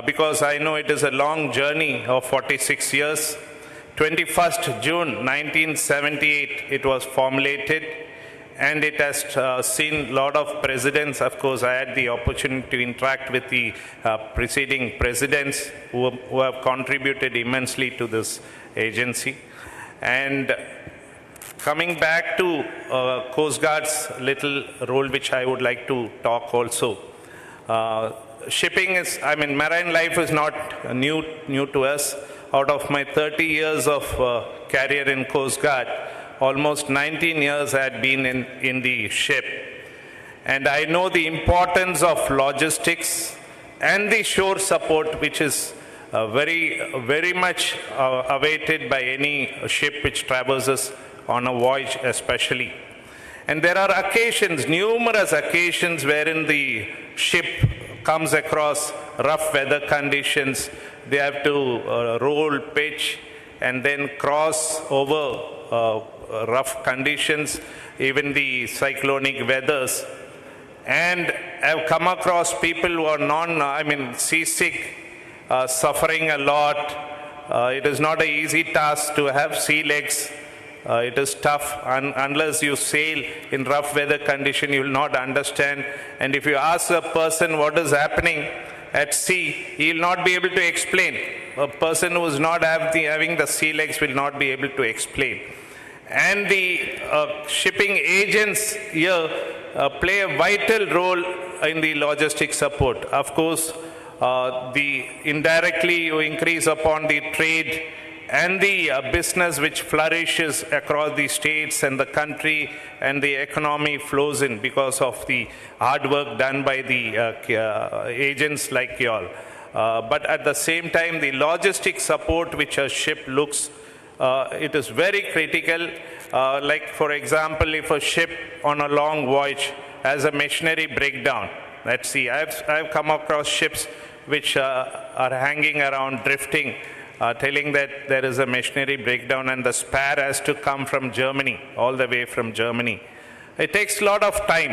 because I know it is a long journey of 46 years. 21st June 1978, it was formulated, and it has seen a lot of presidents. Of course, I had the opportunity to interact with the preceding presidents who have contributed immensely to this agency. And coming back to Coast Guard's little role, which I would like to talk also. Shipping is, marine life is not new to us. Out of my 30 years of career in Coast Guard, almost 19 years I had been in the ship. And I know the importance of logistics and the shore support, which is very much awaited by any ship which traverses on a voyage especially. And there are occasions, numerous occasions, wherein the ship comes across rough weather conditions. They have to roll, pitch, and then cross over rough conditions, even the cyclonic weathers. And I've come across people who are seasick, suffering a lot. It is not an easy task to have sea legs. It is tough, unless you sail in rough weather condition, you will not understand. And if you ask a person what is happening at sea, he will not be able to explain. A person who is not having the sea legs will not be able to explain. And the shipping agents here play a vital role in the logistic support. Of course, indirectly you increase upon the trade and the business which flourishes across the states and the country, and the economy flows in because of the hard work done by the agents like you all. But at the same time, the logistic support which a ship looks, it is very critical. Like for example, if a ship on a long voyage has a machinery breakdown, let's see, I've come across ships which are hanging around, drifting, telling that there is a machinery breakdown and the spare has to come from Germany, all the way from Germany. It takes a lot of time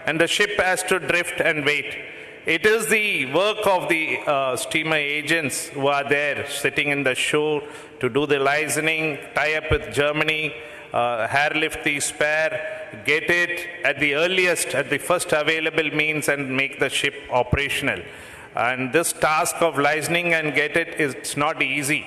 and the ship has to drift and wait. It is the work of the steamer agents who are there sitting in the shore to do the licensing, tie up with Germany, airlift the spare, get it at the earliest, at the first available means and make the ship operational. And this task of licensing and get it is not easy.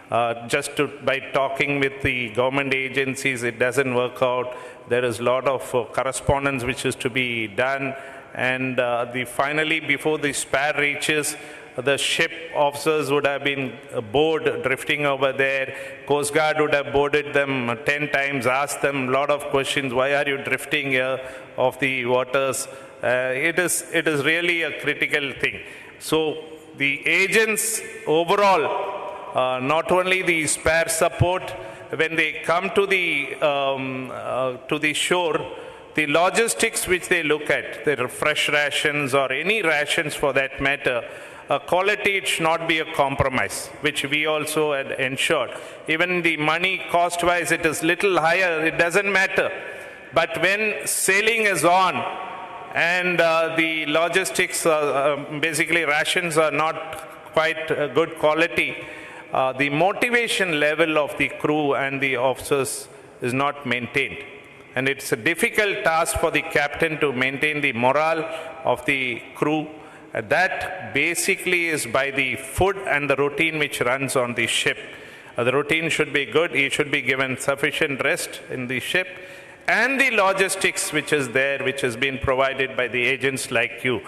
By talking with the government agencies, it doesn't work out. There is a lot of correspondence which is to be done. And finally, before the spare reaches, the ship officers would have been bored drifting over there. Coast Guard would have boarded them 10 times, asked them a lot of questions. Why are you drifting here off the waters? It is really a critical thing. So the agents overall, not only the spare support, when they come to the shore, the logistics which they look at, the fresh rations or any rations for that matter, quality it should not be a compromise, which we also had ensured. Even the money cost-wise, it is little higher, it doesn't matter. But when sailing is on and the logistics, basically rations are not quite good quality, the motivation level of the crew and the officers is not maintained. And it's a difficult task for the captain to maintain the morale of the crew. That basically is by the food and the routine which runs on the ship. The routine should be good. He should be given sufficient rest in the ship. And the logistics which is there, which has been provided by the agents like you.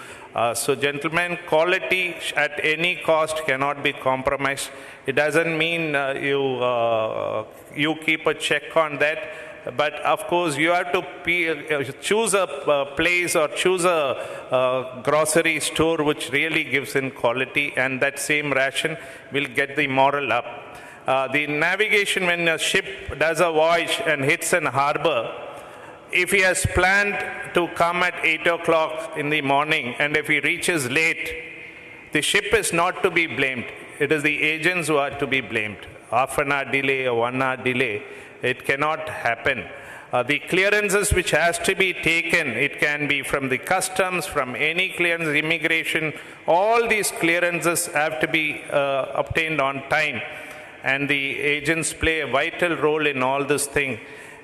So gentlemen, quality at any cost cannot be compromised. It doesn't mean you keep a check on that. But of course, you have to choose a place or choose a grocery store which really gives in quality, and that same ration will get the morale up. The navigation, when a ship does a voyage and hits an harbor, if he has planned to come at 8 o'clock in the morning and if he reaches late, the ship is not to be blamed. It is the agents who are to be blamed. Half an hour delay or 1 hour delay, it cannot happen. The clearances which has to be taken, it can be from the customs, from any clearance, immigration, all these clearances have to be obtained on time. And the agents play a vital role in all this thing.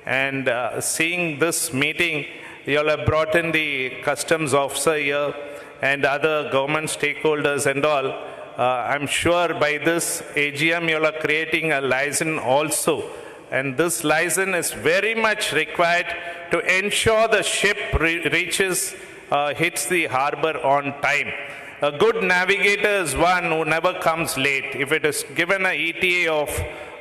And seeing this meeting, you all have brought in the customs officer here and other government stakeholders and all. I'm sure by this AGM you all are creating a license also. And this license is very much required to ensure the ship hits the harbor on time. A good navigator is one who never comes late. If it is given an ETA of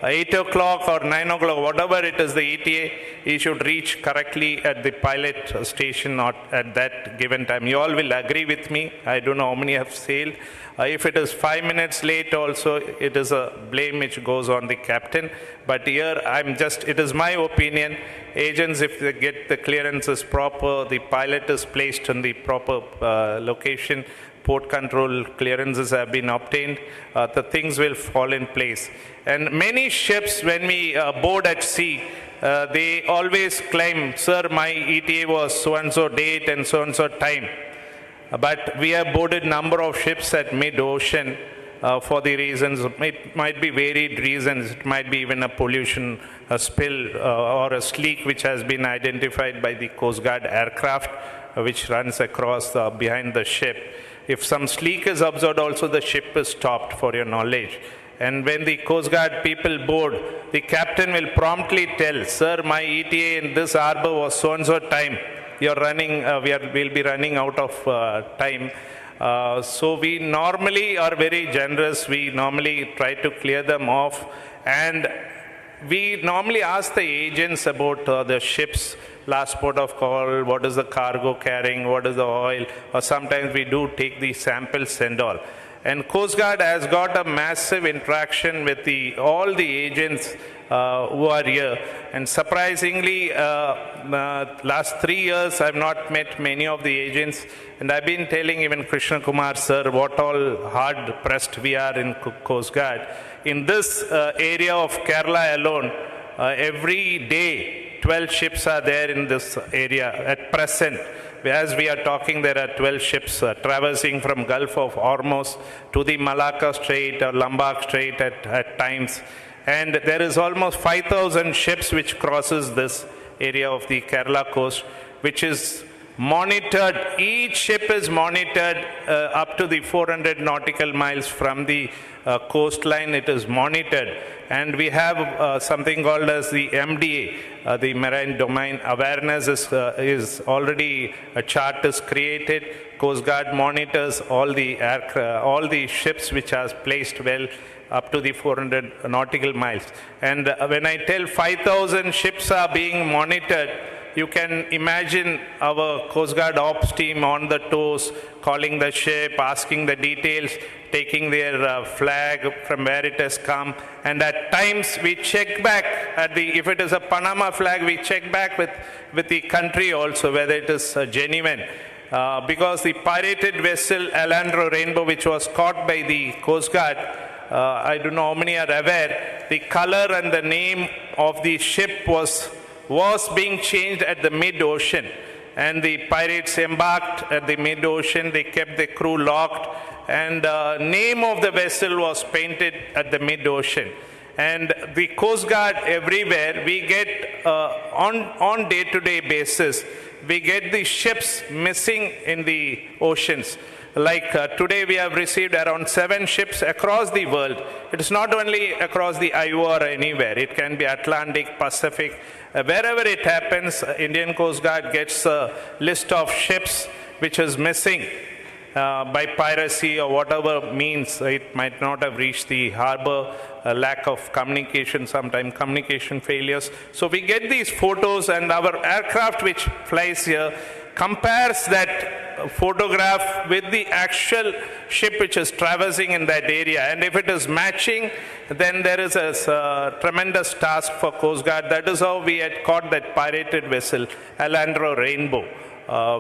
8 o'clock or 9 o'clock, whatever it is the ETA, he should reach correctly at the pilot station or at that given time. You all will agree with me. I don't know how many have sailed. If it is 5 minutes late also, it is a blame which goes on the captain. But here, it is my opinion, agents, if they get the clearances proper, the pilot is placed in the proper location, port control clearances have been obtained, the things will fall in place. And many ships, when we board at sea, they always claim, sir, my ETA was so-and-so date and so-and-so time. But we have boarded number of ships at mid-ocean for the reasons, it might be varied reasons, it might be even a pollution, a spill or a leak which has been identified by the Coast Guard aircraft which runs across behind the ship. If some leak is observed also, the ship is stopped, for your knowledge. And when the Coast Guard people board, the captain will promptly tell, sir, my ETA in this harbor was so-and-so time. You're running, we'll be running out of time. So we normally are very generous. We normally try to clear them off. And we normally ask the agents about the ships, last port of call, what is the cargo carrying, what is the oil, or sometimes we do take the samples and all. And Coast Guard has got a massive interaction with all the agents who are here. And surprisingly, last 3 years, I've not met many of the agents. And I've been telling even Krishna Kumar, sir, what all hard-pressed we are in Coast Guard. In this area of Kerala alone, every day, 12 ships are there in this area at present. As we are talking, there are 12 ships traversing from Gulf of Hormuz to the Malacca Strait or Lombok Strait at times. And there is almost 5,000 ships which crosses this area of the Kerala coast, which is monitored. Each ship is monitored up to the 400 nautical miles from the coastline. It is monitored. And we have something called as the MDA, the Marine Domain Awareness is already, a chart is created. Coast Guard monitors all the ships which are placed well up to the 400 nautical miles. And when I tell 5,000 ships are being monitored, you can imagine our Coast Guard ops team on the toes, calling the ship, asking the details, taking their flag from where it has come. And at times we check back if it is a Panama flag, we check back with the country also, whether it is genuine. Because the pirated vessel Alejandro Rainbow, which was caught by the Coast Guard, I don't know how many are aware, the color and the name of the ship was being changed at the mid-ocean. And the pirates embarked at the mid-ocean, they kept the crew locked, and the name of the vessel was painted at the mid-ocean. And the Coast Guard everywhere, we get on day-to-day basis, we get the ships missing in the oceans. Like today we have received around 7 ships across the world. It is not only across the IO or anywhere. It can be Atlantic, Pacific. Wherever it happens, Indian Coast Guard gets a list of ships which is missing by piracy or whatever means. It might not have reached the harbor, lack of communication, sometimes communication failures. So we get these photos, and our aircraft which flies here compares that photograph with the actual ship which is traversing in that area. And if it is matching, then there is a tremendous task for Coast Guard. That is how we had caught that pirated vessel, Alejandro Rainbow,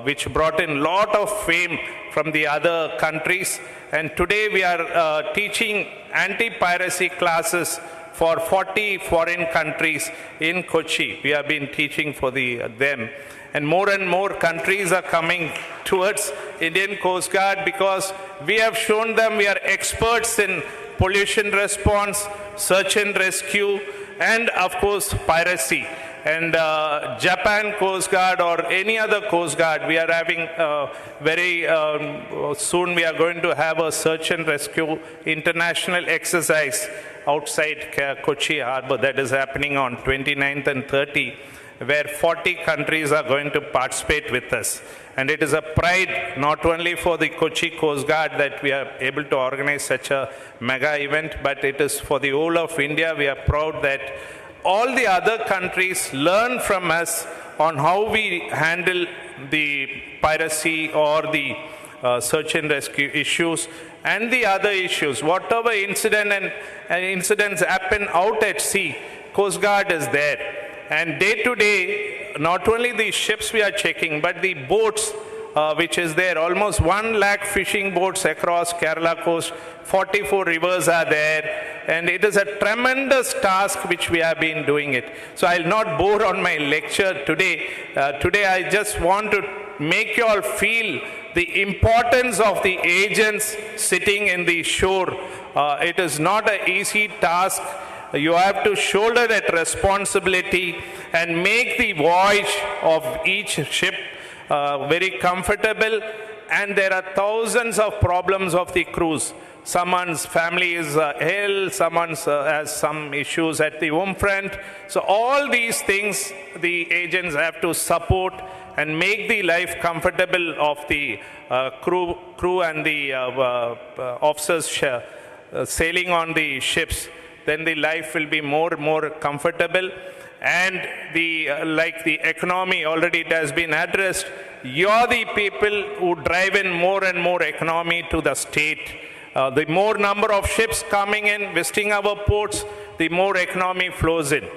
which brought in a lot of fame from the other countries. And today we are teaching anti-piracy classes for 40 foreign countries in Kochi. We have been teaching for them. And more countries are coming towards Indian Coast Guard because we have shown them we are experts in pollution response, search and rescue, and of course piracy. And Japan Coast Guard or any other Coast Guard, we are having very soon we are going to have a search and rescue international exercise outside Kochi Harbour that is happening on 29th and 30th. Where 40 countries are going to participate with us. And it is a pride not only for the Kochi Coast Guard that we are able to organize such a mega event, but it is for the whole of India. We are proud that all the other countries learn from us on how we handle the piracy or the search and rescue issues and the other issues. Whatever incident and incidents happen out at sea, Coast Guard is there. And day to day, not only the ships we are checking, but the boats which is there. Almost 1 lakh fishing boats across Kerala coast, 44 rivers are there. And it is a tremendous task which we have been doing it. So I'll not bore on my lecture today. Today I just want to make you all feel the importance of the agents sitting in the shore. It is not an easy task. You have to shoulder that responsibility and make the voyage of each ship very comfortable. And there are thousands of problems of the crews. Someone's family is ill, someone has some issues at the home front. So all these things the agents have to support and make the life comfortable of the crew and the officers sailing on the ships. Then the life will be more comfortable. And like the economy, already it has been addressed. You're the people who drive in more and more economy to the state. The more number of ships coming in, visiting our ports, the more economy flows in.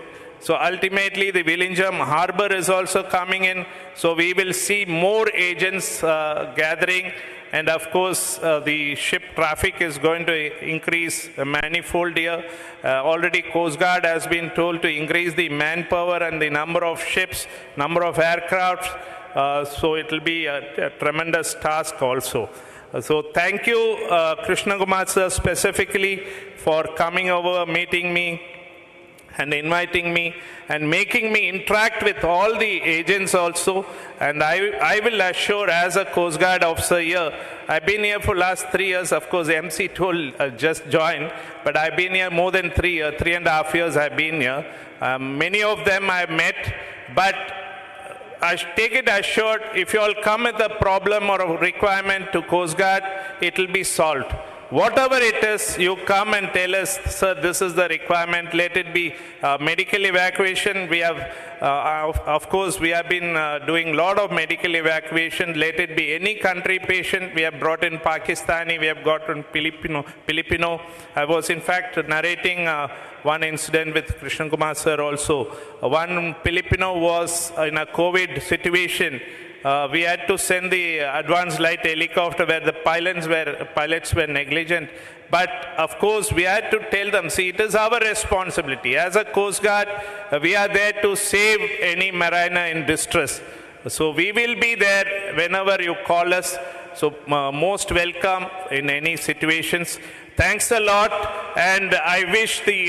So ultimately, the Vizhinjam harbor is also coming in. So we will see more agents gathering. And of course, the ship traffic is going to increase manifold here. Already Coast Guard has been told to increase the manpower and the number of ships, number of aircraft. So it will be a tremendous task also. So thank you, Krishna Kumar sir, specifically for coming over, meeting me, and inviting me and making me interact with all the agents also. And I will assure, as a Coast Guard officer here, I've been here for last 3 years. Of course, MC told just joined, but I've been here more than 3 years, 3.5 years I've been here. Many of them I've met, but I take it assured, if you all come with a problem or a requirement to Coast Guard, it will be solved. Whatever it is, you come and tell us, sir, this is the requirement. Let it be medical evacuation. We have, of course, we have been doing a lot of medical evacuation. Let it be any country patient. We have brought in Pakistani. We have got in Filipino. I was, in fact, narrating one incident with Krishna Kumar sir also. One Filipino was in a COVID situation. We had to send the advanced light helicopter where the pilots were negligent. But of course, we had to tell them, see, it is our responsibility. As a Coast Guard, we are there to save any mariner in distress. So we will be there whenever you call us. So most welcome in any situations. Thanks a lot, and I wish the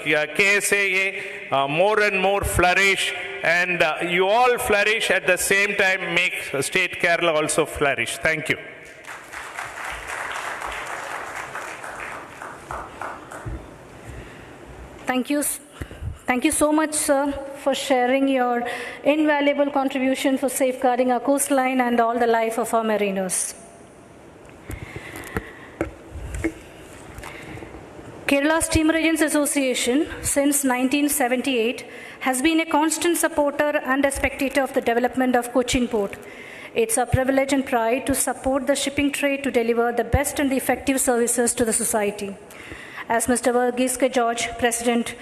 KSAA more and more flourish, and you all flourish at the same time, make State Kerala also flourish. Thank you. Thank you so much, sir, for sharing your invaluable contribution for safeguarding our coastline and all the life of our mariners. Kerala Steamer Agents Association, since 1978, has been a constant supporter and a spectator of the development of Cochin Port. It's a privilege and pride to support the shipping trade to deliver the best and the effective services to the society. As Mr. Verghese K. George, President,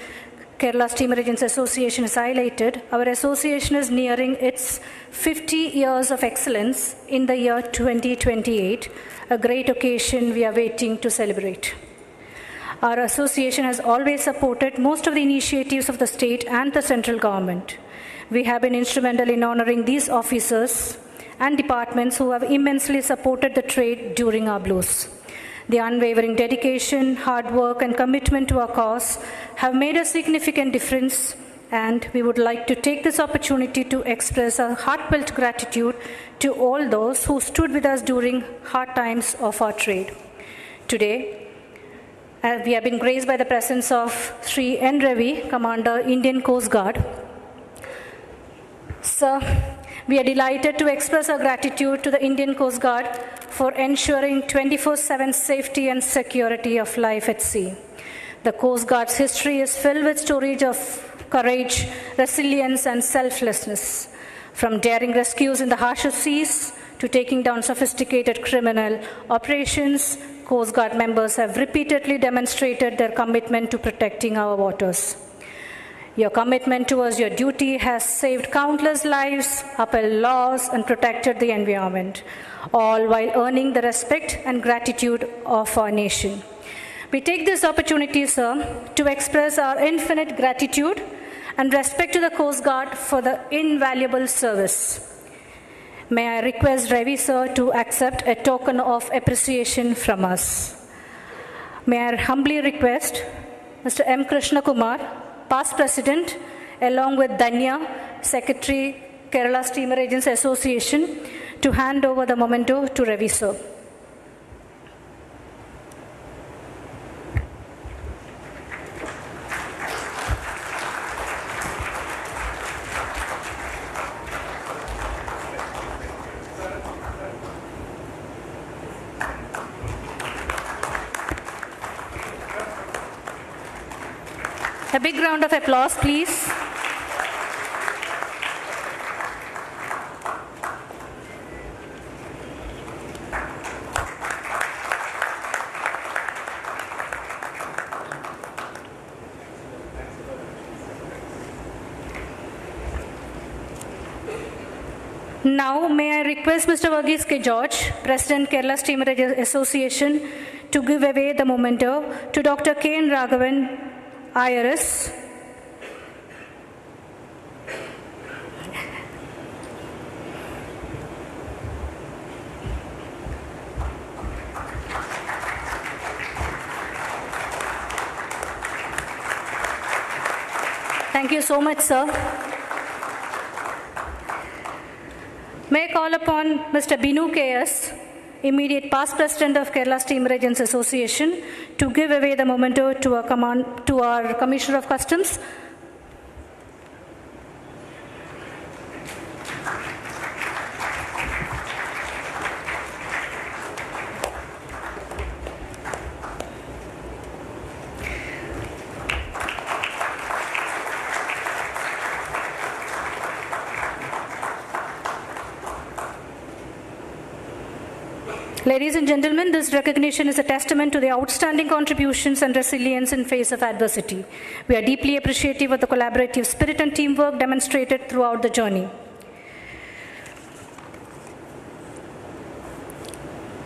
Kerala Steamer Agents Association, has highlighted, our association is nearing its 50 years of excellence in the year 2028, a great occasion we are waiting to celebrate. Our association has always supported most of the initiatives of the state and the central government. We have been instrumental in honoring these officers and departments who have immensely supported the trade during our blues. The unwavering dedication, hard work, and commitment to our cause have made a significant difference, and we would like to take this opportunity to express our heartfelt gratitude to all those who stood with us during hard times of our trade. Today, we have been graced by the presence of Sri N. Ravi, Commander, Indian Coast Guard. Sir, we are delighted to express our gratitude to the Indian Coast Guard for ensuring 24/7 safety and security of life at sea. The Coast Guard's history is filled with stories of courage, resilience, and selflessness. From daring rescues in the harshest seas to taking down sophisticated criminal operations, Coast Guard members have repeatedly demonstrated their commitment to protecting our waters. Your commitment towards your duty has saved countless lives, upheld laws, and protected the environment, all while earning the respect and gratitude of our nation. We take this opportunity, sir, to express our infinite gratitude and respect to the Coast Guard for the invaluable service. May I request Ravi, sir, to accept a token of appreciation from us. May I humbly request Mr. M. Krishna Kumar, past president, along with Danya, Secretary, Kerala Steamer Agents Association, to hand over the memento to Ravi, sir. A big round of applause, please. Now, may I request Mr. Verghese K. George, President, Kerala Steamer Association, to give away the memento to Dr. K. N. Raghavan, IRS. Thank you so much, sir. May I call upon Mr. Binu KS, immediate past president of Kerala Steamer Agents Association, to give away the memento to our Commissioner of Customs. Ladies and gentlemen, this recognition is a testament to the outstanding contributions and resilience in face of adversity. We are deeply appreciative of the collaborative spirit and teamwork demonstrated throughout the journey.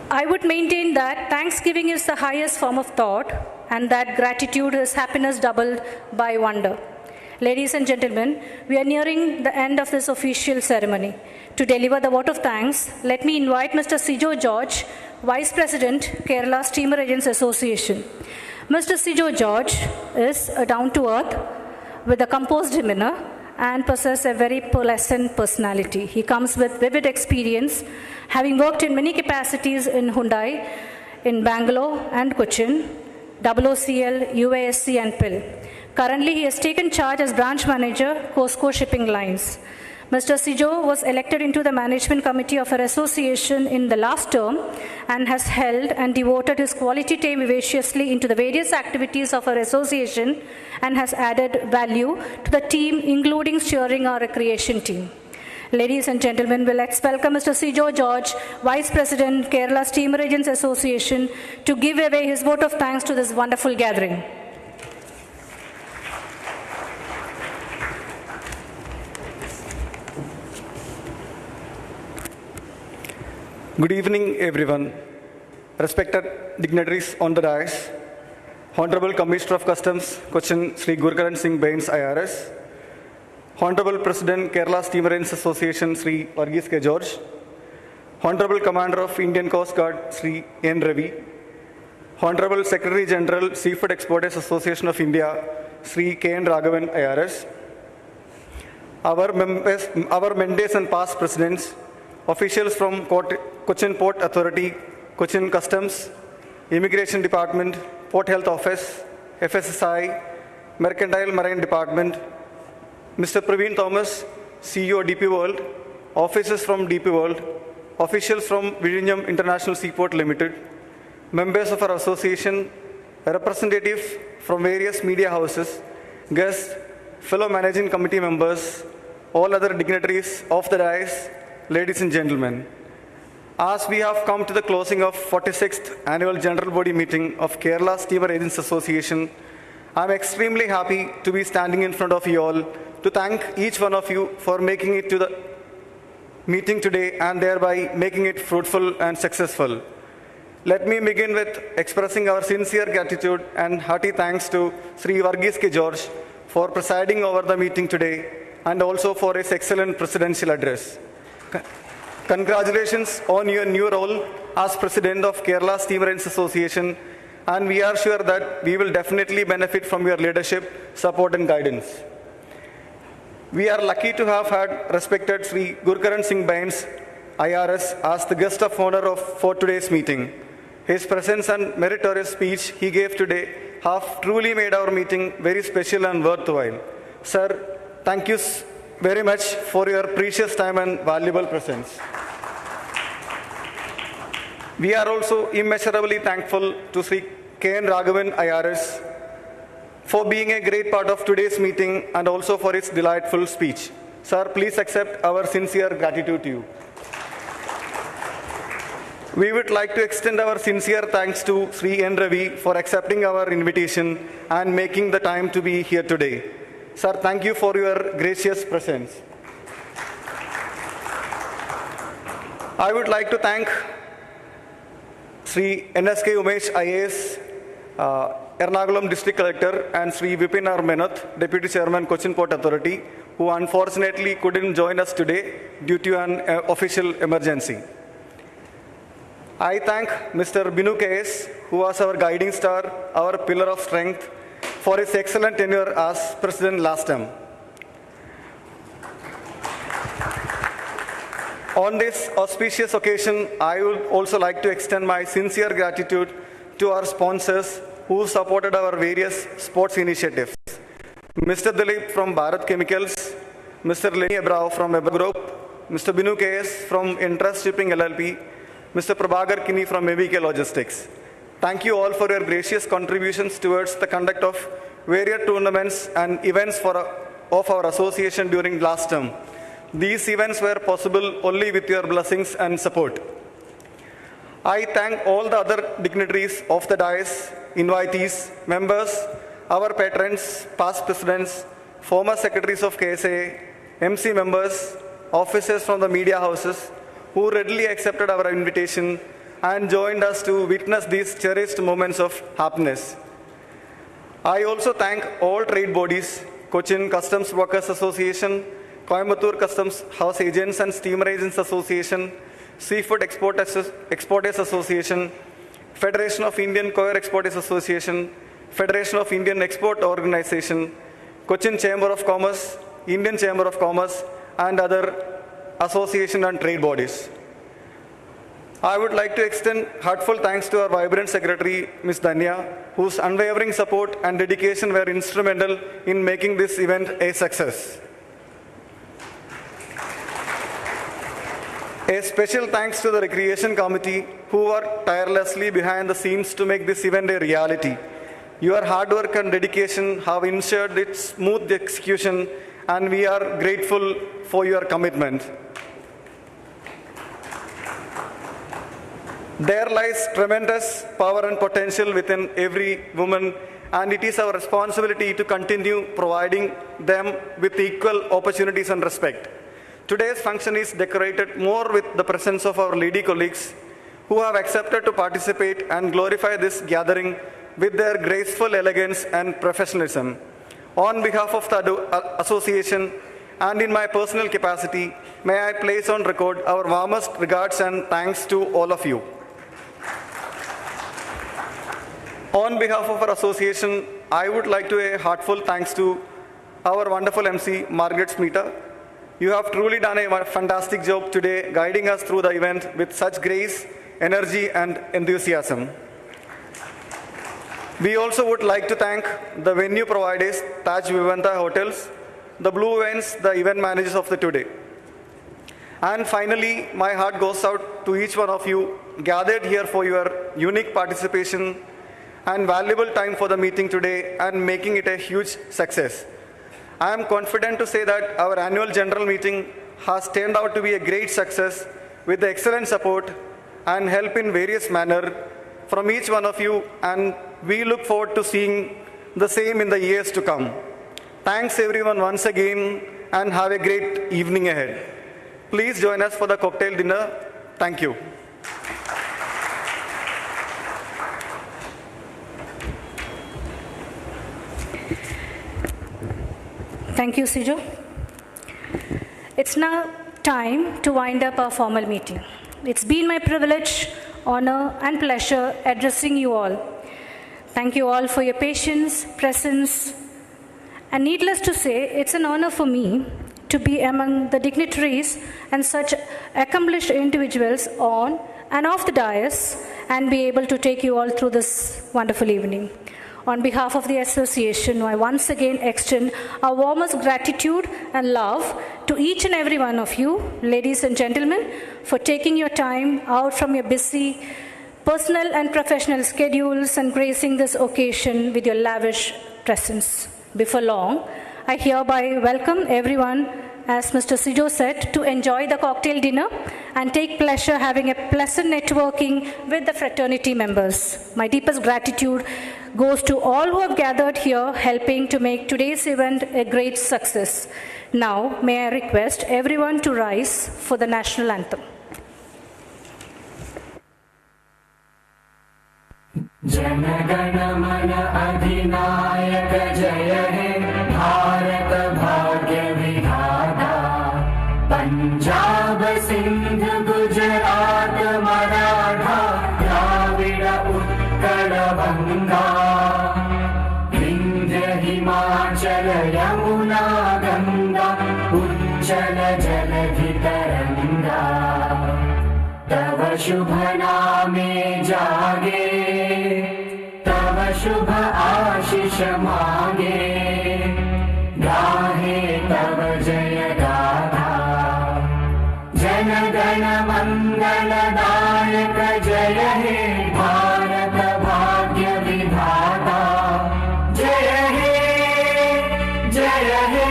I would maintain that Thanksgiving is the highest form of thought, and that gratitude is happiness doubled by wonder. Ladies and gentlemen, we are nearing the end of this official ceremony. To deliver the vote of thanks, let me invite Mr. Sijo George, Vice President, Kerala Steamer Agents Association. Mr. Sijo George is a down-to-earth with a composed demeanor and possesses a very pleasant personality. He comes with vivid experience, having worked in many capacities in Hyundai, in Bangalore and Cochin, OOCL, UASC and PIL. Currently, he has taken charge as branch manager, COSCO Shipping Lines. Mr. Sijo was elected into the management committee of our association in the last term and has held and devoted his quality time vivaciously into the various activities of our association and has added value to the team, including steering our recreation team. Ladies and gentlemen, let's welcome Mr. Sijo George, Vice President, Kerala Steamer Agents Association, to give away his vote of thanks to this wonderful gathering. Good evening, everyone. Respected dignitaries on the dais, Honorable Commissioner of Customs, Cochin Sri Gurkaran Singh Bains IRS, Honorable President, Kerala Steamer Agents Association, Sri Varghese K. George, Honorable Commander of Indian Coast Guard, Sri N. Ravi, Honorable Secretary General, Seafood Exporters Association of India, Sri K. N. Raghavan IRS, our mentees and past presidents, officials from Cochin Port Authority, Cochin Customs, Immigration Department, Port Health Office, FSSI, Mercantile Marine Department, Mr. Praveen Thomas, CEO DP World, officers from DP World, officials from Vizhinjam International Seaport Limited, members of our association, representatives from various media houses, guests, fellow managing committee members, all other dignitaries of the dais, ladies and gentlemen, as we have come to the closing of 46th Annual General Body Meeting of Kerala Steamer Agents Association, I am extremely happy to be standing in front of you all to thank each one of you for making it to the meeting today and thereby making it fruitful and successful. Let me begin with expressing our sincere gratitude and hearty thanks to Sri Varghese K. George for presiding over the meeting today and also for his excellent presidential address. Congratulations on your new role as President of Kerala Steamer Agents Association, and we are sure that we will definitely benefit from your leadership, support and guidance. We are lucky to have had respected Sri Gurkaran Singh Bains, IRS, as the guest of honor for today's meeting. His presence and meritorious speech he gave today have truly made our meeting very special and worthwhile. Sir, thank you very much for your precious time and valuable presence. We are also immeasurably thankful to Sri K. N. Raghavan IRS for being a great part of today's meeting and also for his delightful speech. Sir, please accept our sincere gratitude to you. We would like to extend our sincere thanks to Sri N. Ravi for accepting our invitation and making the time to be here today. Sir, thank you for your gracious presence. I would like to thank Sri NSK Umesh IAS, Ernakulam District Collector, and Sri Vipin R. Menath, Deputy Chairman, Cochin Port Authority, who unfortunately couldn't join us today due to an official emergency. I thank Mr. Binu KS, who was our guiding star, our pillar of strength, for his excellent tenure as President last term. On this auspicious occasion, I would also like to extend my sincere gratitude to our sponsors who supported our various sports initiatives. Mr. Dilip from Bharat Chemicals, Mr. Lenny Abrao from Weber Group, Mr. Binu KS from Interest Shipping LLP, Mr. Prabhagar Kini from ABK Logistics. Thank you all for your gracious contributions towards the conduct of various tournaments and events of our association during last term. These events were possible only with your blessings and support. I thank all the other dignitaries of the dais, invitees, members, our patrons, past presidents, former secretaries of KSAA, MC members, officers from the media houses who readily accepted our invitation and joined us to witness these cherished moments of happiness. I also thank all trade bodies, Cochin Customs Workers Association, Coimbatore Customs House Agents and Steamer Agents Association, Seafood Exporters Association, Federation of Indian Coir Exporters Association, Federation of Indian Export Organization, Cochin Chamber of Commerce, Indian Chamber of Commerce, and other association and trade bodies. I would like to extend heartfelt thanks to our vibrant secretary, Ms. Danya, whose unwavering support and dedication were instrumental in making this event a success. A special thanks to the Recreation Committee, who worked tirelessly behind the scenes to make this event a reality. Your hard work and dedication have ensured its smooth execution, and we are grateful for your commitment. There lies tremendous power and potential within every woman, and it is our responsibility to continue providing them with equal opportunities and respect. Today's function is decorated more with the presence of our lady colleagues who have accepted to participate and glorify this gathering with their graceful elegance and professionalism. On behalf of the association and in my personal capacity, may I place on record our warmest regards and thanks to all of you. On behalf of our association, I would like to a heartfelt thanks to our wonderful MC, Margaret Smita. You have truly done a fantastic job today, guiding us through the event with such grace, energy, and enthusiasm. We also would like to thank the venue providers, Taj Vivanta Hotels, the Blue Vents, the event managers of the today. And finally, my heart goes out to each one of you gathered here for your unique participation and valuable time for the meeting today and making it a huge success. I am confident to say that our annual general meeting has turned out to be a great success with the excellent support and help in various manner from each one of you, and we look forward to seeing the same in the years to come. Thanks everyone once again, and have a great evening ahead. Please join us for the cocktail dinner. Thank you. Thank you, Sijo. It's now time to wind up our formal meeting. It's been my privilege, honor, and pleasure addressing you all. Thank you all for your patience, presence, and needless to say, it's an honor for me to be among the dignitaries and such accomplished individuals on and off the dais and be able to take you all through this wonderful evening. On behalf of the association, I once again extend our warmest gratitude and love to each and every one of you, ladies and gentlemen, for taking your time out from your busy personal and professional schedules and gracing this occasion with your lavish presence. Before long, I hereby welcome everyone, as Mr. Sijo said, to enjoy the cocktail dinner and take pleasure having a pleasant networking with the fraternity members. My deepest gratitude goes to all who have gathered here, helping to make today's event a great success. Now, may I request everyone to rise for the national anthem. Jana Mana Adhinayaka Jaya He Bharata Bhagya Vidhata Punjab Sindh Gujarat Maratha Dravida Uttara Vanga Vindhya Himachala Yamuna Ganga Uchala Jaladhi Taranga शुभ नामे जागे, तव शुभ आशीष मागे, गाहे तव जय गाथा। जन गण मंगलदायक जय हे भारत भाग्य विधाता। जय हे जय हे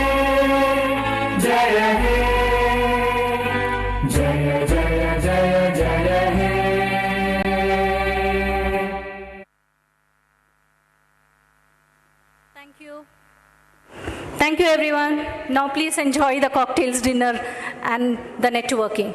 जय हे जय जय जय जय हे। Thank you. Thank you everyone. Now please enjoy the cocktails dinner and the networking.